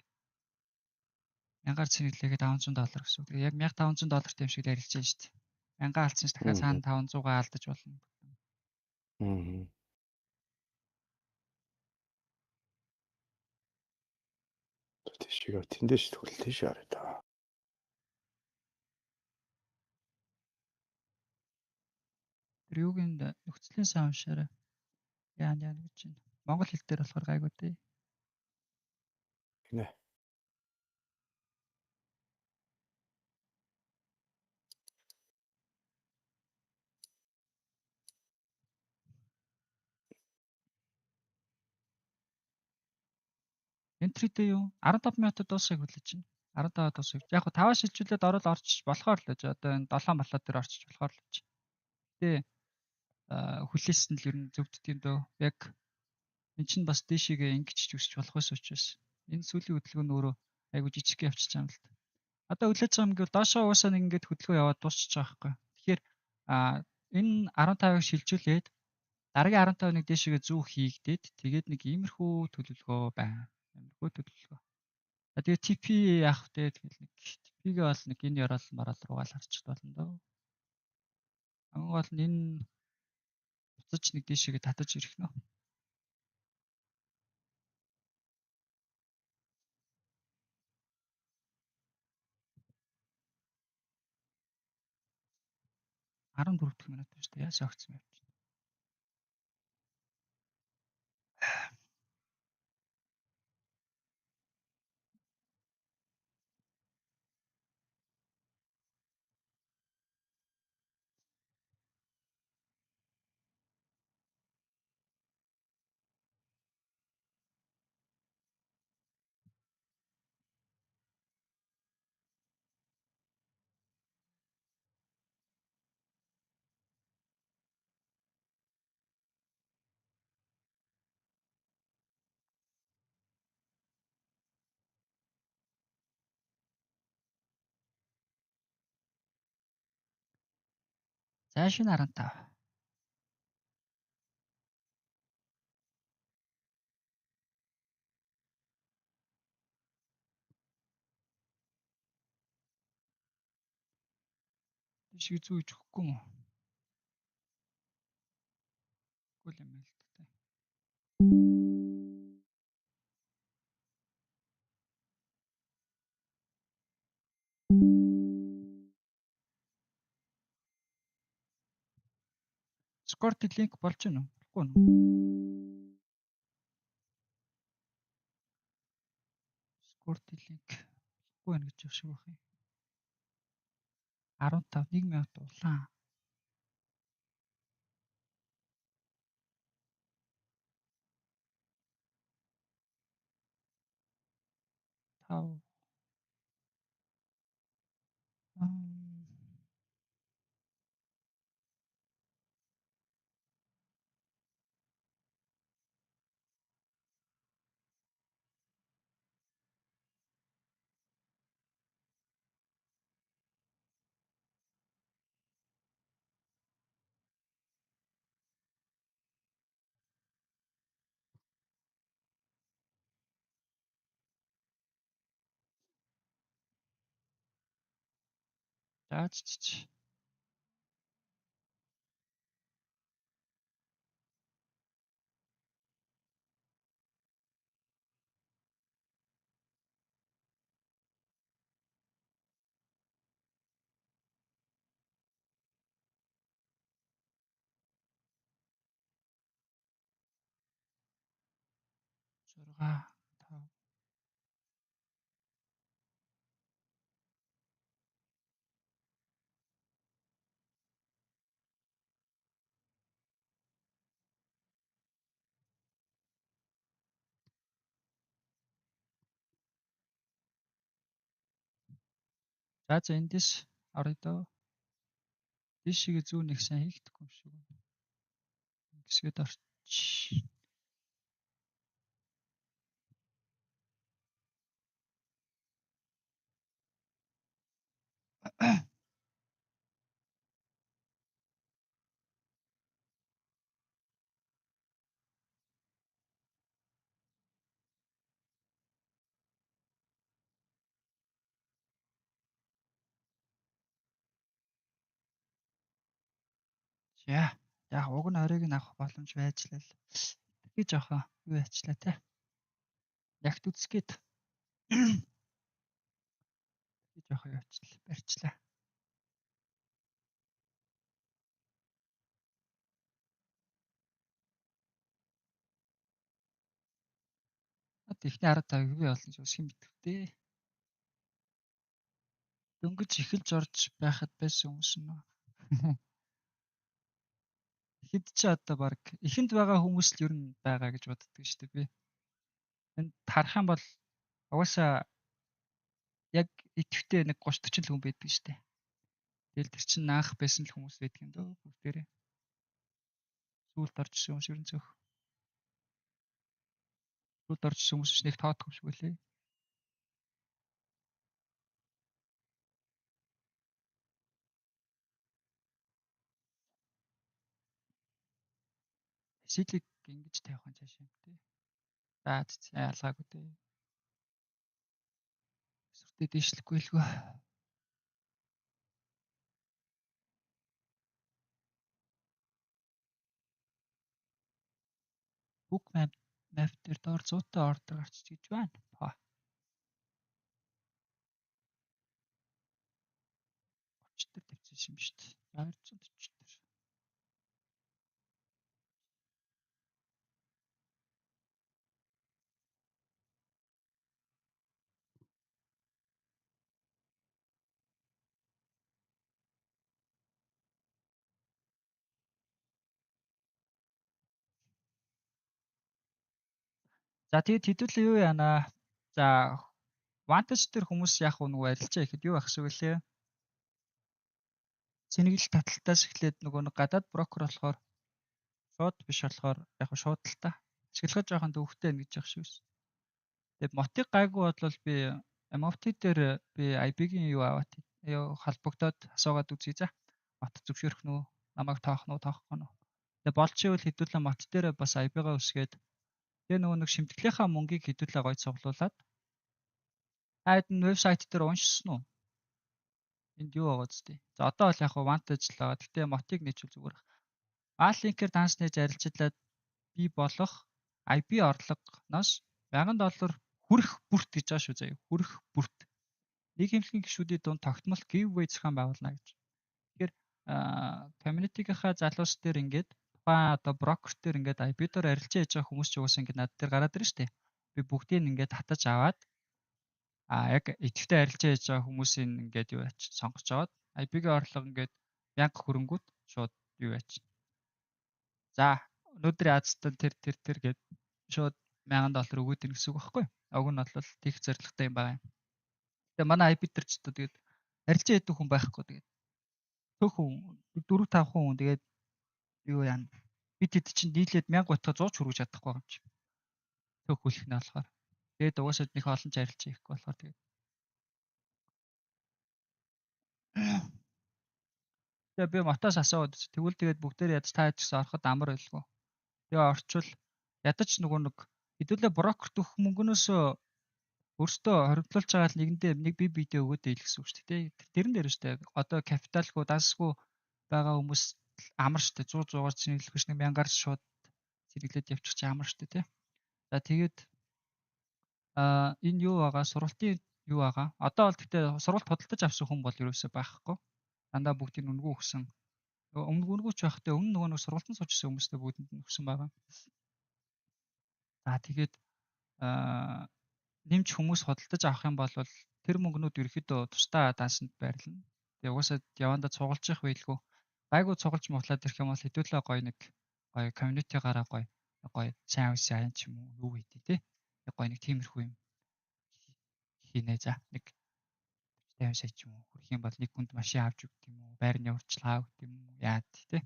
1000-аар цэнэглэгээд $500 гэсэн үг. Яг $1500 юм шиг л ярилж байна шүү дээ. 1000 алдсан ч дахиад цаана 500-аа алдаж болно. Тийшээ тэндээс тэгвэл тийш хараа та. Тэр юуг нь нөхцөлийн сан уншаарай. Яа гэж байна. Монгол хэл дээр болохоор гайгүй дээ. Гинэ. Энтридээ юу? 15 минутад дуусахыг хүлээж байна. 15 дуусах. Яг го 5-аас шилжүүлээд орчиж болохоор л гэж. Одоо энэ 7 болоод тэр орчиж болохоор л гэж. Гэтэ хүлээсэн л ер нь зөвддөг дөө. Яг эн чинь бас дээшээгээ ингэж ч үсч болох ус учраас. Энэ сүүлийн хөдөлгөөн нь өөрөө айгу жижиг явчихж байгаа юм л та. Одоо хүлээж байгаа юм гэвэл доошоо уусаа нэг ингэж хөдөлгөөн яваад дуусчих байгаа байхгүй. Тэгэхээр энэ 15-ыг шилжүүлээд дараагийн 15-ыг дээшээгээ зүү хийгдээд тэгээд нэг иймэрхүү төлөвлөгөө байна. Иймэрхүү төлөвлөгөө. Тэгээд TP яах вэ? Тэгэл нэг TP-гээ бол нэг энэ ярал марал руугаа л харчих болно доо. Хамгийн гол нь энэ буцаж нэг дээшээгээ татаж ирэх нөө. Арван дөрөв дэх минут шүү дээ. Яасаа огцсон юм бэ? За шинэ 15. Дээшээ зүү гэж өгөхгүй юм уу? Үгүй юм л та. Скортыг линк болж гэнэ үү? Болохгүй нь. Скортыг линк болохгүй байна гэж явшиг байх юм. 15 1 минут улаан. 5 зааж. Зурга 5. За эндээс орё доо. Дээшээгээ зүү нэг сайн хийгдэхгүй юм шиг байна. Хэсгээд орч. Яа. Яг уг нь оройг нь авах боломж байж л л. Би жоохон юу яачлаа те. Ягт үзсгээд би жоохон явчлаа. Барьчлаа. Од ихний 15-ыг би олно ч үсэх юм битвтэй. Дөнгөж эхэлж орж байхад байсан хүмүүс нь. Ихэд ч одоо баг ихэнд байгаа хүмүүс л ер нь байгаа гэж боддөг шүү дээ би. Энд харах юм бол угаасаа яг идэвхтэй нэг 30 40 л хүн байдаг шүү дээ. Тэгэл тэр чинь анх байсан л хүмүүс байдаг юм дөө бүгдээрээ. Сүүлд оржсэн хүмүүс ер нь зөв. Сүүлд оржсэн хүмүүс ч нэг тоодох юм шиг үлээ. Сидлийг ингэж тавих нь цааш юм тий. За ялгаагүй дээ. Сүртэй дийшлэхгүй лгүй. Book map дээр доор 100-тай ордер гарч гэж байна. Па. 30 дээр тавьчихсан юм шүү дээ. 240 дээр. За тэгээд хэдүүлээ юу яана. За Vantage дээр хүмүүс яг нөгөө арилжаа ихэд юу ах шиг үлээ. Сэнэгэл таталтаас эхлээд нөгөө нэг гадаад брокер болохоор шууд биш болохоор яг шууд л та. Ашиглахад жоохон төвхтэй гэж яах шиг байсан. Тэгээд мотыг гайгүй бодлол би MFT дээр би IB-гийн юу аваад юу холбогдоод асуугаад үзье за. Мот зөвшөөрөх нү, намайг тоох нү, тоохгүй нү. Тэгээд болж ивэл хэдүүлээ мот дээр бас IB-гаа үсгээд тэгээ нөгөө нэг шимтгэлийнхаа мөнгийг хэдүүлээ гоё цуглуулад энэ вебсайт дээр уншсан уу? Энд юу байгаа зү? За одоо бол яг Vantage л байгаа. Гэтэ мотыг нээчихвэл зүгээр. Link-ээр данс нээж арилжуулаад би болох IP орлогоноос $1000 хүрэх бүрт гэж байгаа шүү заяа. Хүрэх бүрт. Нэг хэмжлэгийн гишүүдийн дунд тогтмол giveaway зохион байгуулна гэж. Тэгэхээр community-гийнхаа залуус дээр ингээд тухайн одоо брокер дээр ингээд IP дээр арилжаа хийж байгаа хүмүүс ч угаасаа ингээд над дээр гараад ирнэ шүү дээ. Би бүгдийг ингээд татаж аваад яг идэвхтэй арилжаа хийж байгаа хүмүүсийн ингээд юу яач сонгож аваад IP-ийн орлого ингээд мянга хөрөнгөт шууд юу яач. За өнөөдрийн азтан тэр гээд шууд $1000 өгөөд ийн гэсэн үг байхгүй. Уг нь бол тийх зорилготой юм байна. Тэгээ манай IP дээр ч одоо тэгээд арилжаа хийдэг хүн байхгүй тэгээд төөх хүн 4 5 хүн тэгээд юу яана. Бид хэд чинь дийлээд 1000 батга 100 ч хүргэж чадахгүй юм чи. Төөх хүлэх нь болохоор. Тэгээд угаасаа нэг олон ч арилжаа хийхгүй болохоор тэгээд тэгээ би мотоос асууад тэгвэл тэгээд бүгдээр ядаж таа гэсэн ороход амар байлгүй. Тэгээ орчвол ядаж нөгөө нэг хэдүүлээ брокер төх мөнгөнөөс өөртөө хоригдлуулж байгаа л нэгэндээ нэг бие биедээ өгөөд ийл гэсэн үг шүү дээ. Тэрэн дээр шүү дээ. Одоо капиталгүй дансгүй байгаа хүмүүс амар шүү дээ. 100-100-аар цэнэглэхвч нэг 1000-аар шууд цэнэглээд явчих чи амар шүү дээ тий. За тэгээд энэ юу байгаа сургалтын юу байгаа. Одоо бол гэхдээ сургалт худалдаж авсан хүн бол ерөөсөө байхгүй. Дандаа бүгдийг нүнгүү өгсөн. Өмнөгөөч байхдаа өмнө нөгөө нэг сургалтын суучсан хүмүүстэй бүгдэнд нь өгсөн байгаа. За тэгээд нэмж хүмүүс худалдаж авах юм бол тэр мөнгнүүд ерөөхдөө тусдаа дансанд байрлана. Тэгээ угаасаа явандаа цугалж явах байлгүй. Гайгүй цугалж муулаад ирэх юм бол хэдүүлээ гоё нэг гоё community-гаараа гоё сайн үс аян ч юм уу юу гэдэг тий. Гоё нэг тиймэрхүү юм хийнэ за. Нэг 50 сая ч юм уу хүрэх юм бол нэг хүнд машин авч өгд юм уу, байрны урьдчилгаа өгд юм уу, яад тий.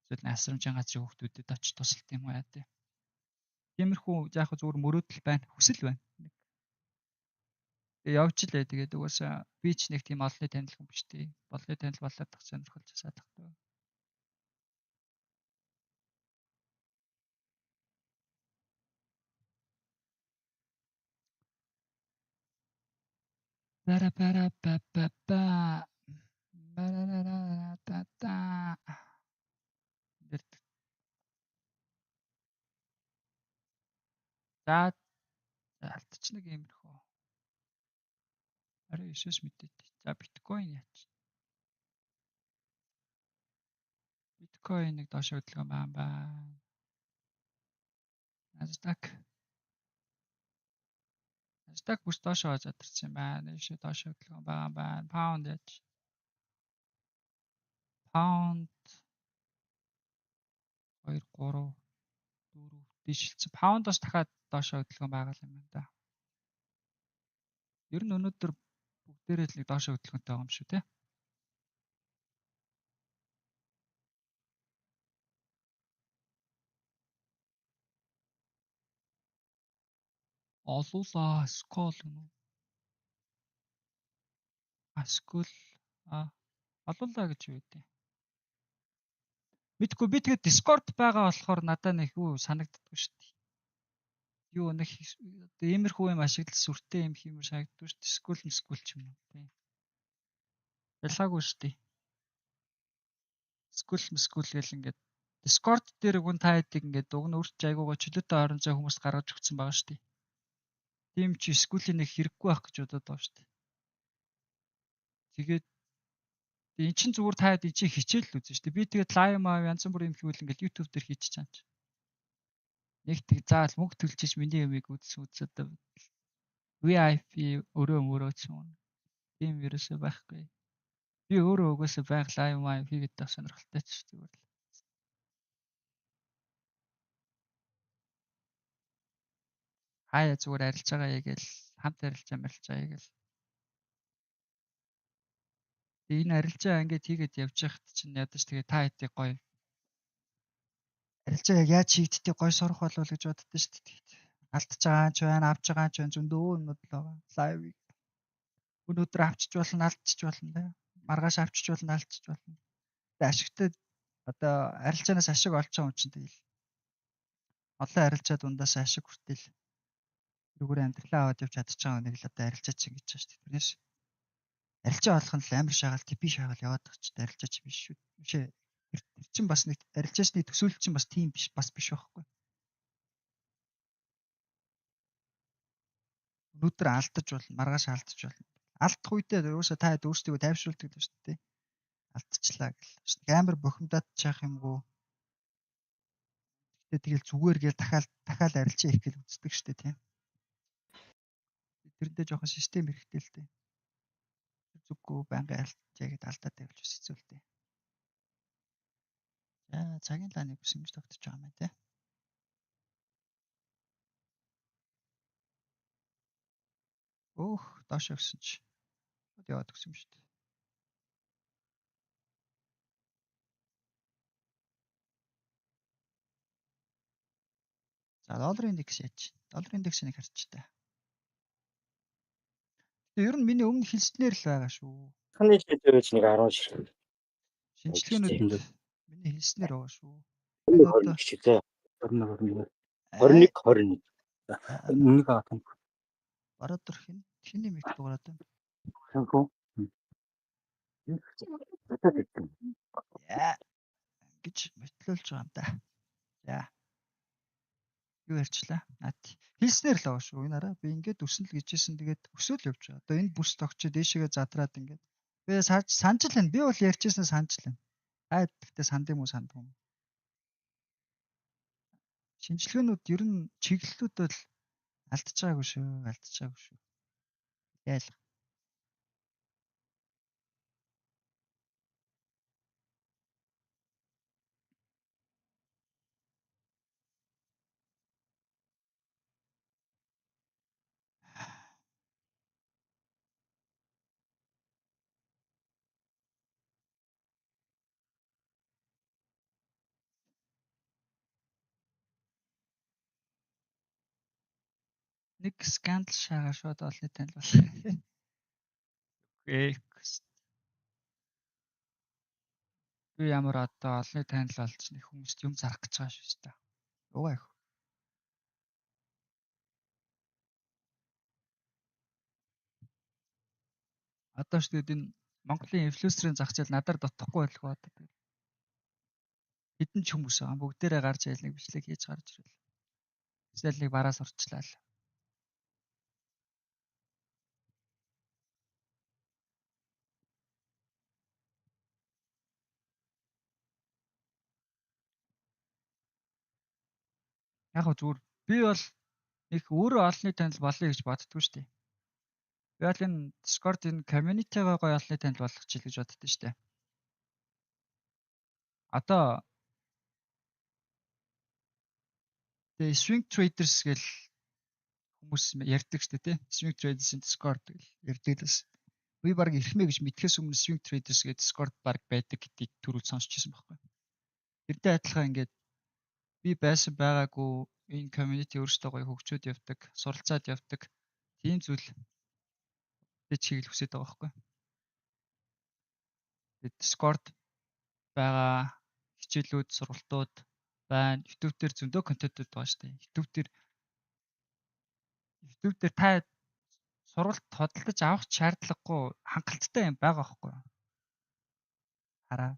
Эсвэл асрамжийн газрын хүүхдүүдэд очиж тусалт юм уу яа тий. Тиймэрхүү яг зүгээр мөрөөдөл байна, хүсэл байна. Тэгээ явж илээ тэгээд угаасаа би ч нэг тийм олонний танил хүн биш тий. Болны танил болоод тах сонирхолж саадах тоо. Бара бара ба ба ба. Барарара та та. За алдчих нэг иймэрхүү. Арай 9-с мэдээд. За биткойн яач. Биткойныг доош хөдөлгөөн байна. Nasdaq бүс доошоо задарсан байна. Ийшээ доош хөдөлгөөн байна. Pound яач. Pound 2 3 4 дэвшилсэн. Pound-оос дахиад доошоо хөдөлгөөн байгаа юм байна да. Ер нь өнөөдөр бүгдээрээ л нэг доошоо хөдөлгөөнтэй байгаа юм шүү те. Олуулаа скол юм уу? Скол олуулаа гэж юу вэ? Мэдгүй би тэгээд Discord байгаа болохоор надад нэг юу санагддаггүй шүү дээ. Юу нэг одоо иймэрхүү юм ашиглаж сүртэй юм хиймэр санагддаггүй шүү дээ. Скул ч юм уу тийм. Ялгаагүй шүү дээ. Скул гэл ингээд Discord дээр гүн та хэдийг ингээд уг нь өрч айгуугаа чөлөөтэй орон зай хүмүүс гаргаж өгсөн байгаа шүү дээ. Тийм чи скулийн нэг хэрэггүй байх гэж бодоод байгаа шүү дээ. Тэгээд эн чинь зүгээр та хэд эн чинь хичээл л үзэн шүү дээ. Би тэгээд лайв янз бүрийн юм хийвэл ингээд YouTube дээр хийчих чаана ч. Нэг тэг заавал мөнгө төлчихж миний юмыг үзээд VIP өрөө ч юм. Тийм ерөөсөө байхгүй. Би өөрөө угаасаа байг лайв хийгээд байх сонирхолтой ч зүгээр л. Хаяа зүгээр арилж байгаа ягээл хамт арилж байгаа ягээл. Энэ арилжаа ингээд хийгээд явж байхад чинь ядаж тэгээ та хэдий гоё. Арилжаа яг яаж хийгдтийг гоё сурах болов гэж боддоо шүү дээ. Алдж байгаа ч байна, авч байгаа ч байна зөндөө юмуд л байгаа. Лайв. Өнөөдөр авчиж болно, алдчих болно да. Маргааш авчиж болно, алдчих болно. Тэгээ ашигтай одоо арилжаанаас ашиг олж байгаа юм чинь тэгэл. Олон арилжаа дундаас ашиг хүртэл зүгээр амьдралаа аваад явж чадчих байгаа нэг л одоо арилжаач гэж байна шүү дээ. Тэрнээс арилжаа олох нь л амар шагаал, типи шагаал яваад байгаа ч арилжаач биш шүү. Бишээ. Тэр чинь бас нэг арилжаачны төсөөлөл чинь бас тийм биш, бас биш байхгүй. Өнөөдөр алдаж болно, маргааш алдаж болно. Алдах үедээ ерөөсөө та хэд өөрсдөө тайвшруулдаг л шүү дээ. Алдчихлаа гэл. Амар бухимдаад чаах юмгүй. Гэтэ тэгэл зүгээр гээл дахиад арилжаа хийх гээл үздэг шүү дээ тийм. Тэрэндээ жоохон систем хэрэгтэй л дээ. Зүггүй байнгын арилжаа гэдээ алдаад тавьж бас хэцүү л дээ. За цагийн лааны бүс ингэж тогтож байгаа юм байна те. Өөх доош явсан чи. Шууд яваад өгсөн юм шүү дээ. За долларын индекс яаж? Долларын индексийг харч та. Тэгээ ер нь миний өмнө хэлснээр л байгаа шүү. Ханы шийдвэрч нэг 10 ширхэг. Шинжилгээнүүд миний хэлснээр байгаа шүү. 21 хичээлээ. 21 нэг хатан. Бараадр хиний микс дуурайд байна. Ханху. Яа. Гэж мэтлүүлж байгаа юм да. За. Юу ярьчлаа? Хэлснээр л байгаа шүү. Энэ араа би ингээд өснө л гэжсэн. Тэгээд өсөөл явж байгаа. Одоо энэ бүс тогчоо дээшээгээ задраад ингээд. Би санаж л байна. Би бол ярьжсэн санаж л байна. Гэхдээ санд юм уу сандгүй юм. Шинжилгээнүүд ер нь чиглэлүүд бол алдчихаагүй шүү. Яйл. Нэг скандал шагаа шууд олны танил бол. Би ямар одоо олны танил олж нэг хүмүүст юм зарах гэж байгаа шүү дээ. Угаа их. Одоо ч тэгээд энэ Монголын инфлюенсерийн зах зээл надаар дотохгүй байлгүй одоо тэгээд хэдэн ч хүмүүс байгаа бүгдээрээ гарч ял нэг бичлэг хийж гарч ирэл. Excel-ийг бараас урчлаа л. Яг гоо зүгээр би бол их өөрөө олонний танил болъё гэж боддгоо шүү дээ. Би бол энэ Discord энэ community-гаа гоё олонний танил болгох чил гэж боддоо шүү дээ. Одоо тэгээ swing traders гэл хүмүүс ярьдаг шүү дээ, тий. Swing traders-ийн Discord гэл ярьдаг л бас. Би баг ирхмээ гэж мэдхээс өмнө swing traders гэдэг Discord баг байдаг гэдгийг түрүү сонсчихсан байхгүй. Тэрдээ адилхан ингээд би байсан байгаагүй энэ community өөрсдөө гоё хөгжөөд явдаг, суралцаад явдаг. Тийм зүйл би чиглэл хүсэж байгаа байхгүй. Тэгээд Discord байгаа хичээлүүд, сургалтууд байна. YouTube дээр зөндөө контентууд байгаа шүү дээ. YouTube дээр та сургалт хөдөлж авах шаардлагагүй хангалттай юм байгаа байхгүй. Хараа.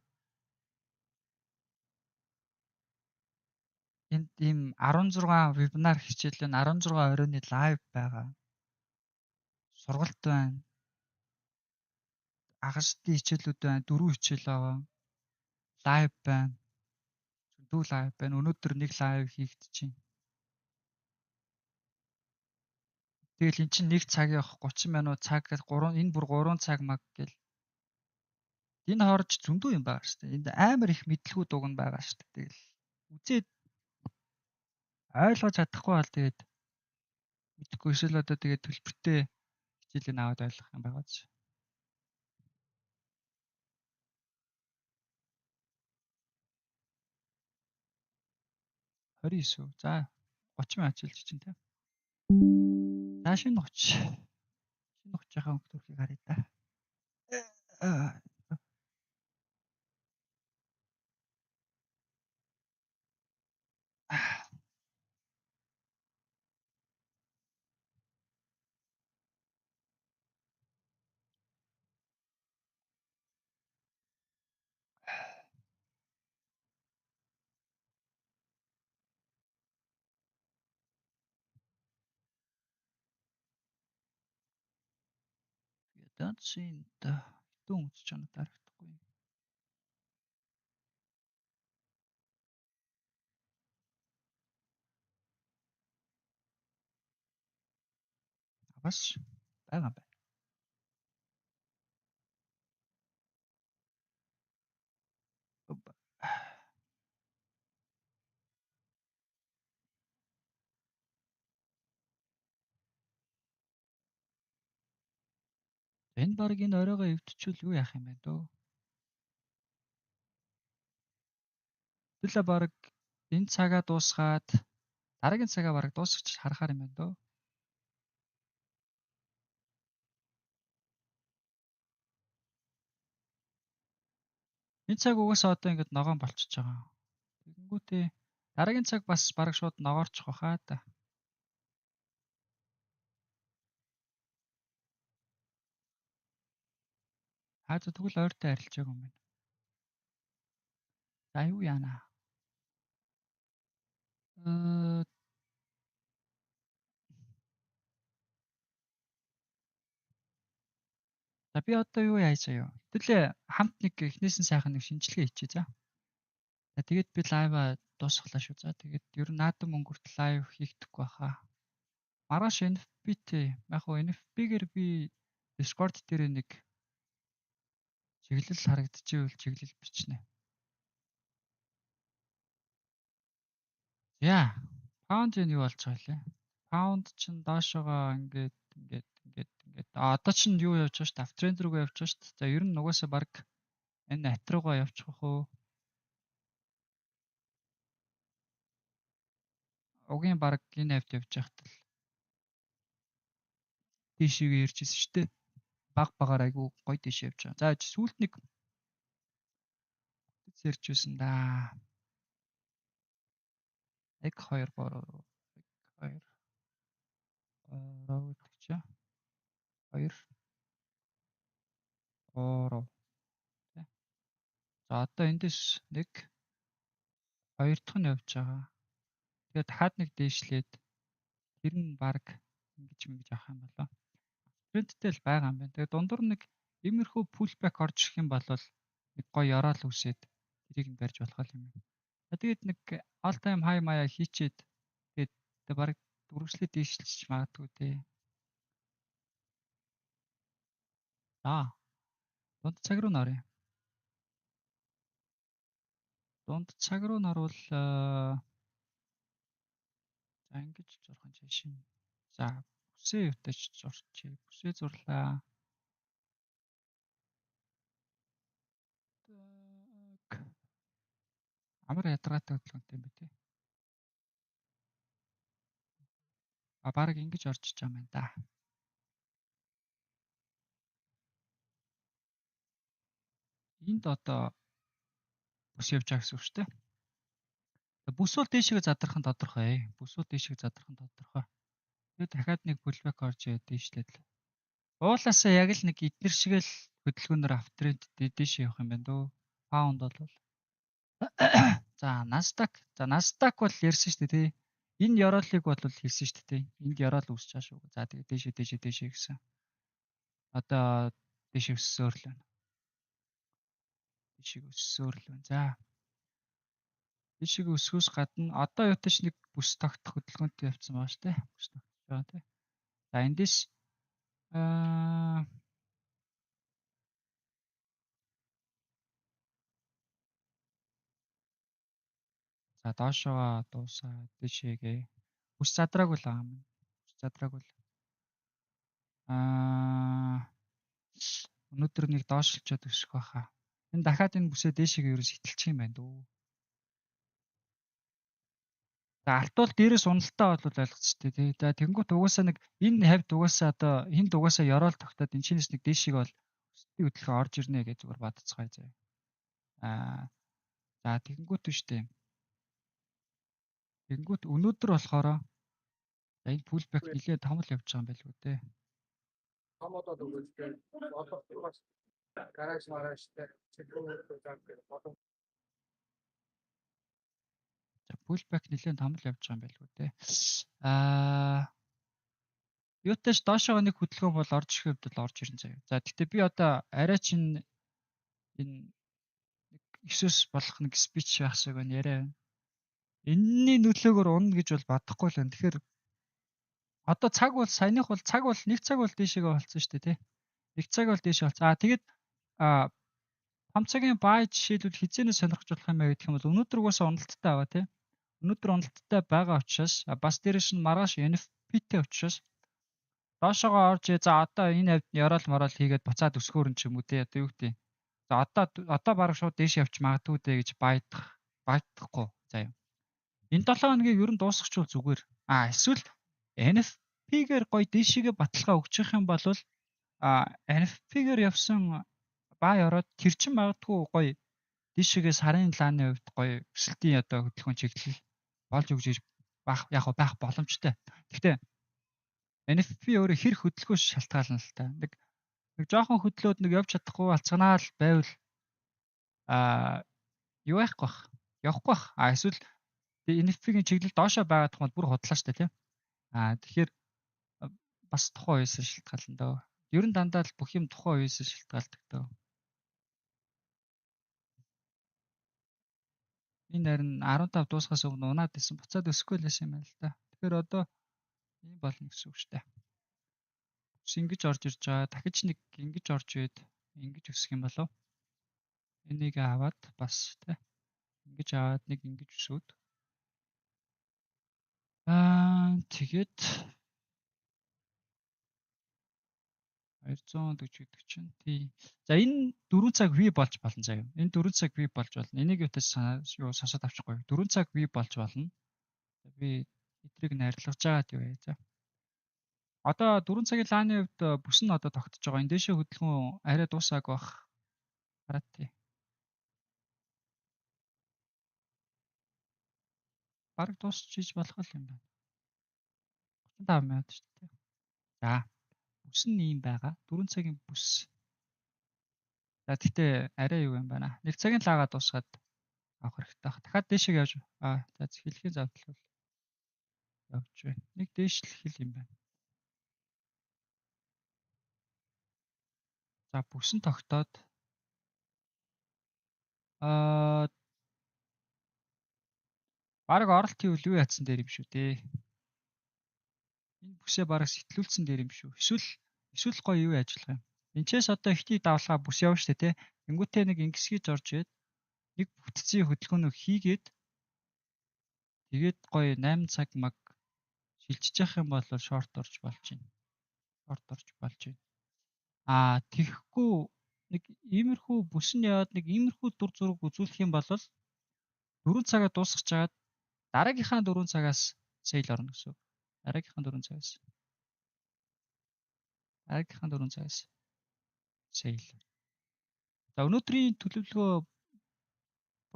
Энд ийм 16 вебинар хичээл нь 16 оройны лайв байгаа. Сургалт байна. Агашдын хичээлүүд байна. 4 хичээл байгаа. Лайв байна. Зөндөө лайв байна. Өнөөдөр нэг лайв хийгдчихээн. Тэгэл эн чинь 1 цаг явах 30 минут цаг гэж 3 энэ бүр 3 цаг маг гэл. Энэ хоорж зөндөө юм байгаа шүү дээ. Энд амар их мэдлгүүд уг нь байгаа шүү дээ. Тэгэл үзээд ойлгож чадахгүй бол тэгээд мэдэхгүй эсвэл одоо тэгээд төлбөртэй хичээлийг аваад ойлгох юм байгаа ч. 29. За 30 минут хичээлж чинь тийм. За шинэ 30. Шинэ 30-ийнхаа өнгө төрхийг харъя да. Ядаад хитэн үзэж чанаа дарагдахгүй. Бас байгаа байна. Энэ баг энэ оройгоо эвдчихвэл юу яах юм бэ дөө? Тэгэлээ баг энэ цагаа дуусгаад дараагийн цагаа баг дуусгач харахаар юм байна дөө. Энэ цаг угаасаа одоо ингэж ногоон болчихж байгаа. Тэгэнгүүтээ дараагийн цаг бас баг шууд ногоорчих واخаа та. Тэгвэл ойртой арилжаагүй юм байна. За юу яана? За би одоо юу яаж заяа? Хэвлээ хамт нэг эхнээс нь сайхан нэг шинжилгээ хийчихье за. За тэгээд би лайва дуусглаа шүү. За тэгээд ер нь наадам өнгөрт лайв хийгдэхгүй баха. Маргааш NFP-тэй яг хөө NFP-гээр би Discord дээр нэг чиглэл харагдчихвэл чиглэл бичнэ. Яа. Pound нь юу болж байгаа лээ? Pound чинь доошоогоо ингээд. Одоо чинь юу явж байгаа шүү дээ? Uptrend руугаа явж байгаа шүү дээ. За ер нь угаасаа баг энэ ат руугаа явчих واخ уу? Угийн баг энэ хавьд явж байхад л тийшээ ирж ирсэн шүү дээ. Багаар айгу гоё тийш явж байгаа. За сүүлд нэг зэрж байсан да. 1 2 3 2 гэдэг чинь 2 3 тий. За одоо эндээс нэг 2 дахь нь явж байгаа. Тэгээд дахиад нэг дээшлээд Тэр нь баг ингэж авах юм болоо. Sprintтэй л байгаа юм байна. Тэгээ дундуур нэг иймэрхүү pullback орж ирэх юм бол нэг гоё ёроол үсээд тэрийг нь барьж болох юм. Тэгээд нэг all time high маяа хийчээд тэгээд баг үргэлжлээд дийшлж магадгүй те. Дунд цаг руу нөрөө. Дунд цаг руу нөрвөл за ингэж зурхан чашин. За бүсээ өвтөж зурчих. Бүсээ зурлаа. Амар ядаргаатай хөдөлгөөнтэй юм бэ те. Бараг ингэж орж иж байгаа юм да. Энд одоо бүс явж байгаа гэсэн үг шүү дээ. Бүс бол дээшээ задрах нь тодорхой. Тэгээд дахиад нэг pullback орж дээшлээд л. Уулаасаа яг л нэг эднэр шиг л хөдөлгөөнөөр автренд дээшээ явах юм байна дөө. Паунд бол. За Nasdaq бол ярьсан шүү дээ тий. Энэ ёроолыг бол хэлсэн шүү дээ тий. Энд ёроол үүсч байгаа шүү. За тэгээд дээшээ гэсэн. Одоо дээшээ өссөөр л байна. За. Дээшээ өсгөөс гадна одоо ятаж нэг бүс тогтох хөдөлгөөнтэй явцсан байгаа шүү дээ. Бүс тогтож байгаа тий. За эндээс за доошоо дуусаа дээшээгээ бүс задраагүй л байгаа юм. Өнөөдөр нэг доошлчод өсөх байхаа. Энэ дахиад энэ бүсээ дээшээгээ ерөөс хэтэлчих юм байна дөө. За алтуул дээрээс уналтаа бол ойлгоцтой тий. За тэнгуут угаасаа нэг энэ хавьд угаасаа одоо энд угаасаа ёроол тогтоод энэ чинээс нэг дээшийг бол өсөлтийн хөдөлгөөн орж ирнэ гэж зүгээр бадцгаая заяа. За тэнгуут үштэй. Тэнгуут өнөөдөр болохоор энэ pullback нэлээд том л явж байгаа юм байлгүй дээ. Томодод өгөөжтэй бодох гараж мараштай чекүүр болон pullback нэлээд том л явж байгаа юм байлгүй дээ. Юутаж доошоо нэг хөдөлгөөн бол орж ирэх үед л орж ирнэ заяа. За гэхдээ би одоо арай чин энэ 9-с болох нэг спич байх шиг байна яриа. Энэний нөлөөгөөр унна гэж бол бодохгүй л байна. Тэгэхээр одоо цаг бол саяных бол нэг цаг бол дээшээгээ болцсон шүү дээ тий. Нэг цаг бол дээшээ болцсон. Тэгээд том цагийн бай жишээлбэл хизээнээс сонирхож болох юм аа гэх юм бол өнөөдөр угаасаа уналттай байгаа тий. Өнөөдөр уналттай байгаа учраас бас дээрээс нь маргааш NFP-тэй учраас доошоогоо орж за одоо энэ хавьд ёроол мороол хийгээд буцаад өсгөөрн ч юм уу тий. Одоо юу гэдэг. За одоо баг шууд дээш явж магадгүй дээ гэж баядахгүй заяа. Энэ 7 хоногийг ер нь дуусгachвал зүгээр. Эсвэл NFP-гээр гоё дээшээгээ баталгаа өгчих юм бол NFP-гээр явсан бай ороод тэр чин магадгүй гоё дээшээгээ сарын лааны хувьд гоё өсөлтийн одоо хөдөлгөөн чиглэл болж өгч байх боломжтой. Гэхдээ NFP өөрөө хэр хөдөлгөөс шалтгаална л та. Нэг жоохон хөдлөөд нэг явж чадахгүй алцганаал байвал юу яахгүй бах. Явахгүй бах. Эсвэл NFP-ийн чиглэл доошоо байгаа тохиолдолд бүр худлаа штэ тийм. Тэгэхээр бас тухайн үеэс шалтгаална дөө. Ер нь дандаа л бүх юм тухайн үеэс шалтгаалдаг дөө. Энэ харин 15 дуусгаас өмнө унаад исэн буцаад өсөхгүй л байсан юм байна л да. Тэгэхээр одоо ийм болно гэсэн үг шүү дээ. Ингэж орж ирж байгаа. Дахиж нэг ингэж орж ирээд ингэж өсөх юм болов. Энийг аваад бас тий. Ингэж аваад нэг ингэж өсөөд. Тэгээд 240 гэдэг чинь тий. За энэ 4 цаг V болж болно заяа. Энэ 4 цаг V болж болно. Энийг ятаж сонсоод авчихгүй. 4 цаг V болж болно. Би эдрийг найрлаж байгаад юу яа за. Одоо 4 цагийн лааны хувьд бүс нь одоо тогтож байгаа. Энэ дэшээ хөдөлгөөн арай дуусаагүй бах. Хараад тий. Бараг дуусчиж болох юм байна. 35 минут шүү дээ. За. Бүс нь ийм байгаа. 4 цагийн бүс. За тэгтээ арай юу юм байна. 1 цагийн лаагаа дуусгаад авах хэрэгтэй. Дахиад дээшээ явж за хэлхийн завдал бол явж байна. Нэг дээшлэх хэл юм байна. За бүсэн тогтоод бараг оролт хийвэл юу яатсан дээр юм шүү дээ. Энэ бүсээ бараг сэтгүүлсэн дээр юм шүү. Эсвэл гоё юу ажиллах юм. Энчээс одоо ихний давлгаа бүс явна штэ тий. Тэнгүүтээ нэг ингэсгийж орж иээд нэг бүтцийн хөдөлгөөнөө хийгээд тэгээд гоё 8 цаг маг шилжиж явах юм бол шорт орж болж байна. Тэгэхгүй нэг иймэрхүү бүс нь яваад нэг иймэрхүү дур зураг үзүүлэх юм бол 4 цагаа дуусгаж чагаад дараагийнхаа 4 цагаас сейл орно гэсэн үг. Дараагийнхаа 4 цагаас сейл. За өнөөдрийн төлөвлөгөө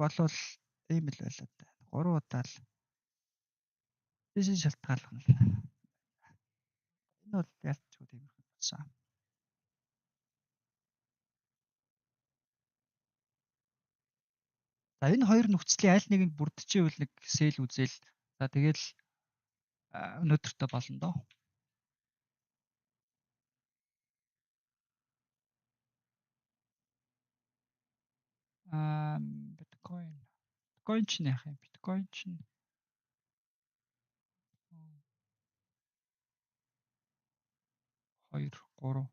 болвол ийм л байлаа да. 3 удаа л дэшин шалтгаална л. Энэ бол ялцгүй тиймэрхүү болсон. За энэ хоёр нөхцөлийн аль нэгэнд бүрдчихвэл нэг сейл үзэл. За тэгэл өнөөдөртөө болно доо. Биткойн чинь яах юм? Биткойн чинь 2 3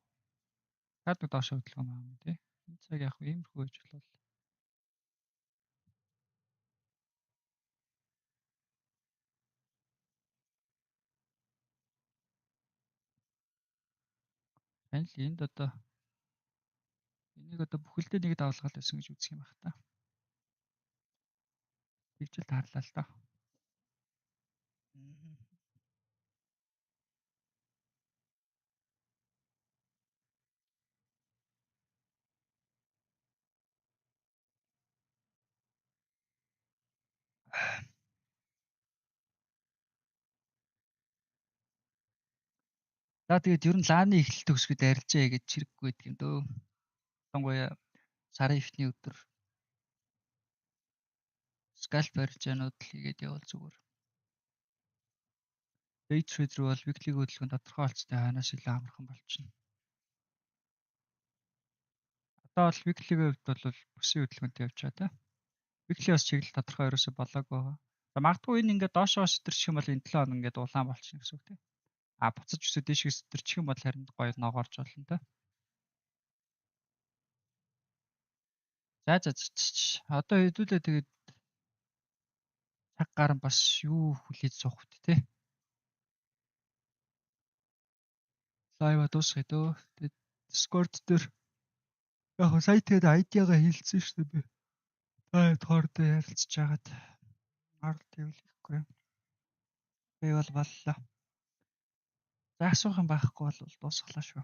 таад доош хөдөлгөөн аа тий. Энэ цаг яг иймэрхүү гэж болов. Танил энд одоо энийг одоо бүхэлдээ нэг давлгаал байсан гэж үзэх юм байна та. Тэгжэл таарлаа л доо. За тэгээд ер нь лааны эхлэл төгсгөд арилжаа гэж чирэггүй байдаг юм дөө. Сонгоё сарын эхний өдөр скальп арилжаанууд л хийгээд явал зүгээр. Day trader бол weekly хөдөлгөөн тодорхой олцтой ханаас илүү амархан болчихно. Одоо бол weekly-ийн хувьд бол бүсийн хөдөлгөөнтэй явж байгаа та. Weekly бас чиглэл тодорхой ерөөсө болоогүй байгаа. За магадгүй энэ ингээд доошоо өсөрчих юм бол энэ 7 хоног ингээд улаан болчихно гэсэн үг тийм. Буцаж өсөд дэшээс өсөрчих юм бол харин гоё ногоорж болно та. За. Одоо хэдүүлээ тэгээд цаг гарan бас юу хүлээж суух вэ те. Лайва дуусгая дөө. Тэгээд Discord дээр яг сая тэгээд ID-гаа хэлсэн шүү дээ би. Тоордоо ярилцж хагаад оролт хийхгүй юм. Би бол боллоо. За асуух юм байхгүй бол дуусглаа шүү.